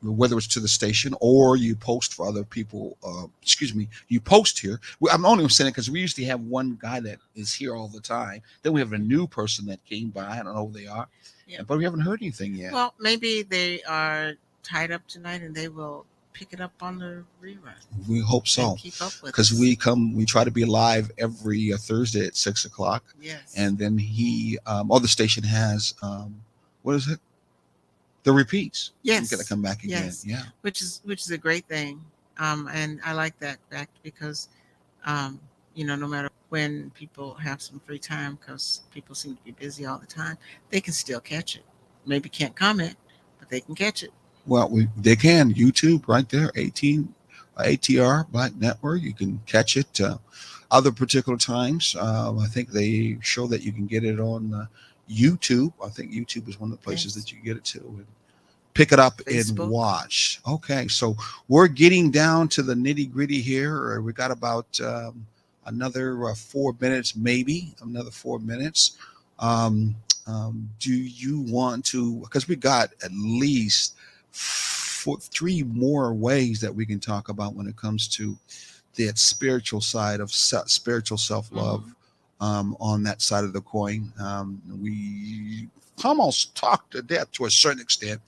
[SPEAKER 1] whether it's to the station or you post for other people. Excuse me, you post here. I'm only saying it because we usually have one guy that is here all the time. Then we have a new person that came by. I don't know who they are,
[SPEAKER 2] Yeah.
[SPEAKER 1] but we haven't heard anything yet.
[SPEAKER 2] Well, maybe they are tied up tonight and they will pick it up on the rerun.
[SPEAKER 1] We hope so,
[SPEAKER 2] And keep up with
[SPEAKER 1] because
[SPEAKER 2] us.
[SPEAKER 1] we try to be live every Thursday at 6 o'clock,
[SPEAKER 2] Yes.
[SPEAKER 1] and then the station has what is it? The repeats.
[SPEAKER 2] Yes.
[SPEAKER 1] We got to come back again.
[SPEAKER 2] Yes.
[SPEAKER 1] Yeah.
[SPEAKER 2] Which is a great thing. And I like that fact because no matter when people have some free time, because people seem to be busy all the time, they can still catch it. Maybe can't comment, but they can catch it.
[SPEAKER 1] Well, they can YouTube right there, 18 ATR Black Network. You can catch it other particular times. I think they show that you can get it on YouTube. I think YouTube is one of the places
[SPEAKER 2] Yes.
[SPEAKER 1] that you can get it to. And pick it up
[SPEAKER 2] Facebook.
[SPEAKER 1] and watch. Okay, so we're getting down to the nitty gritty here. We got about another 4 minutes, maybe another 4 minutes. Do you want to? Because we got at least 3 more ways that we can talk about when it comes to that spiritual side of spiritual self love. on that side of the coin. We almost talked to death to a certain extent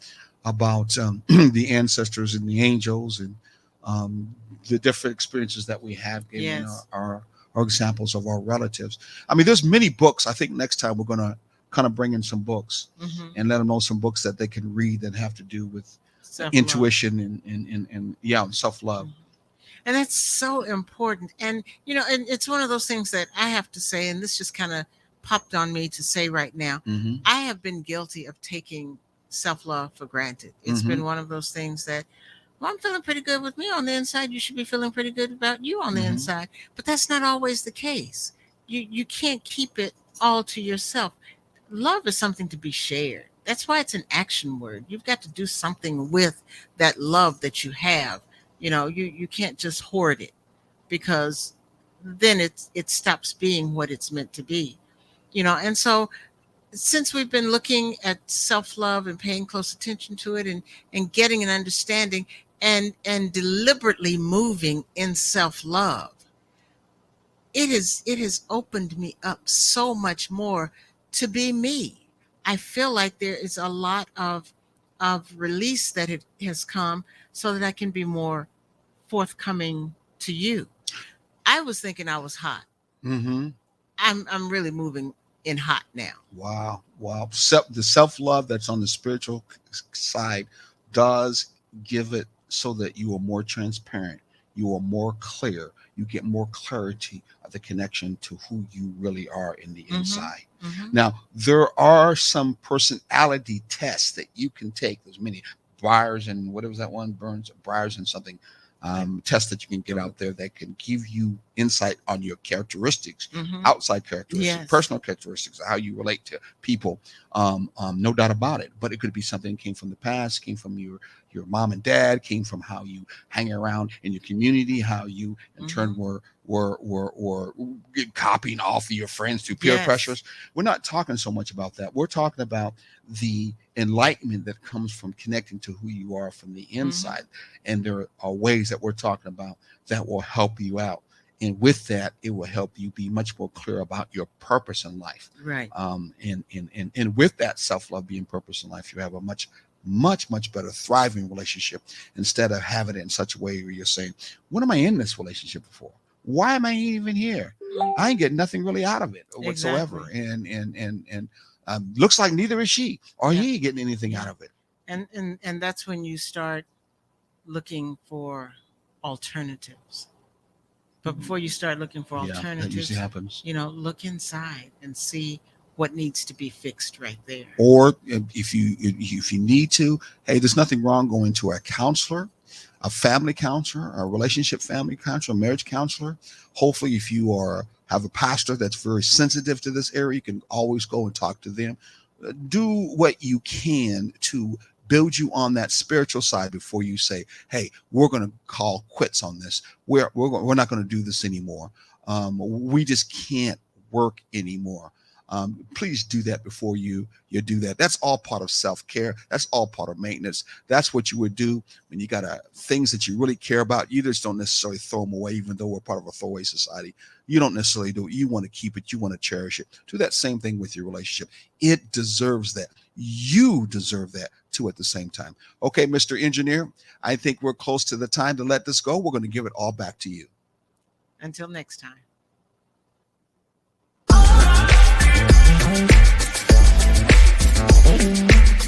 [SPEAKER 1] about the ancestors and the angels and the different experiences that we have given
[SPEAKER 2] Yes.
[SPEAKER 1] our examples of our relatives. I mean, there's many books. I think next time we're going to kind of bring in some books and let them know some books that they can read that have to do with
[SPEAKER 2] Self-love.
[SPEAKER 1] intuition and yeah, and self-love.
[SPEAKER 2] And that's so important. And, and it's one of those things that I have to say, and this just kind of popped on me to say right now. I have been guilty of taking self-love for granted. It's been one of those things that, well, I'm feeling pretty good with me on the inside. You should be feeling pretty good about you on the inside. But that's not always the case. You can't keep it all to yourself. Love is something to be shared. That's why it's an action word. You've got to do something with that love that you have. You can't just hoard it, because then it stops being what it's meant to be. And so since we've been looking at self-love and paying close attention to it and getting an understanding and deliberately moving in self-love, it has opened me up so much more to be me. I feel like there is a lot of release that has come so that I can be more forthcoming to you. I was thinking I was hot. I'm really moving in hot now.
[SPEAKER 1] Wow. The self-love that's on the spiritual side does give it so that you are more transparent. You are more clear. You get more clarity of the connection to who you really are in the inside. Now, there are some personality tests that you can take. There's many Briars and what was that one? Briars and something. Tests that you can get out there that can give you insight on your characteristics, outside characteristics, personal characteristics, how you relate to people. No doubt about it. But it could be something that came from the past, came from your mom and dad, came from how you hang around in your community, how you in turn were copying off of your friends through peer pressures. We're not talking so much about that. We're talking about the enlightenment that comes from connecting to who you are from the inside. And there are ways that we're talking about that will help you out. And with that, it will help you be much more clear about your purpose in life.
[SPEAKER 2] Right.
[SPEAKER 1] And with that self-love being purpose in life, you have a much better thriving relationship, instead of having it in such a way where you're saying, what am I in this relationship for? Why am I even here? I ain't getting nothing really out of it whatsoever. And looks like neither is she or he getting anything out of it.
[SPEAKER 2] And that's when you start looking for alternatives. But before you start looking for alternatives,
[SPEAKER 1] that usually happens.
[SPEAKER 2] Look inside and see what needs to be fixed right there.
[SPEAKER 1] Or if you need to, hey, there's nothing wrong going to a counselor, a family counselor, a relationship family counselor, a marriage counselor. Hopefully, if you have a pastor that's very sensitive to this area, you can always go and talk to them. Do what you can to build you on that spiritual side before you say, hey, we're going to call quits on this. We're not going to do this anymore. We just can't work anymore. Please do that before you do that. That's all part of self-care. That's all part of maintenance. That's what you would do when you got things that you really care about. You just don't necessarily throw them away, even though we're part of a throwaway society. You don't necessarily do it. You want to keep it. You want to cherish it. Do that same thing with your relationship. It deserves that. You deserve that too at the same time. Okay, Mr. Engineer, I think we're close to the time to let this go. We're going to give it all back to you.
[SPEAKER 2] Until next time.
[SPEAKER 3] Thank you.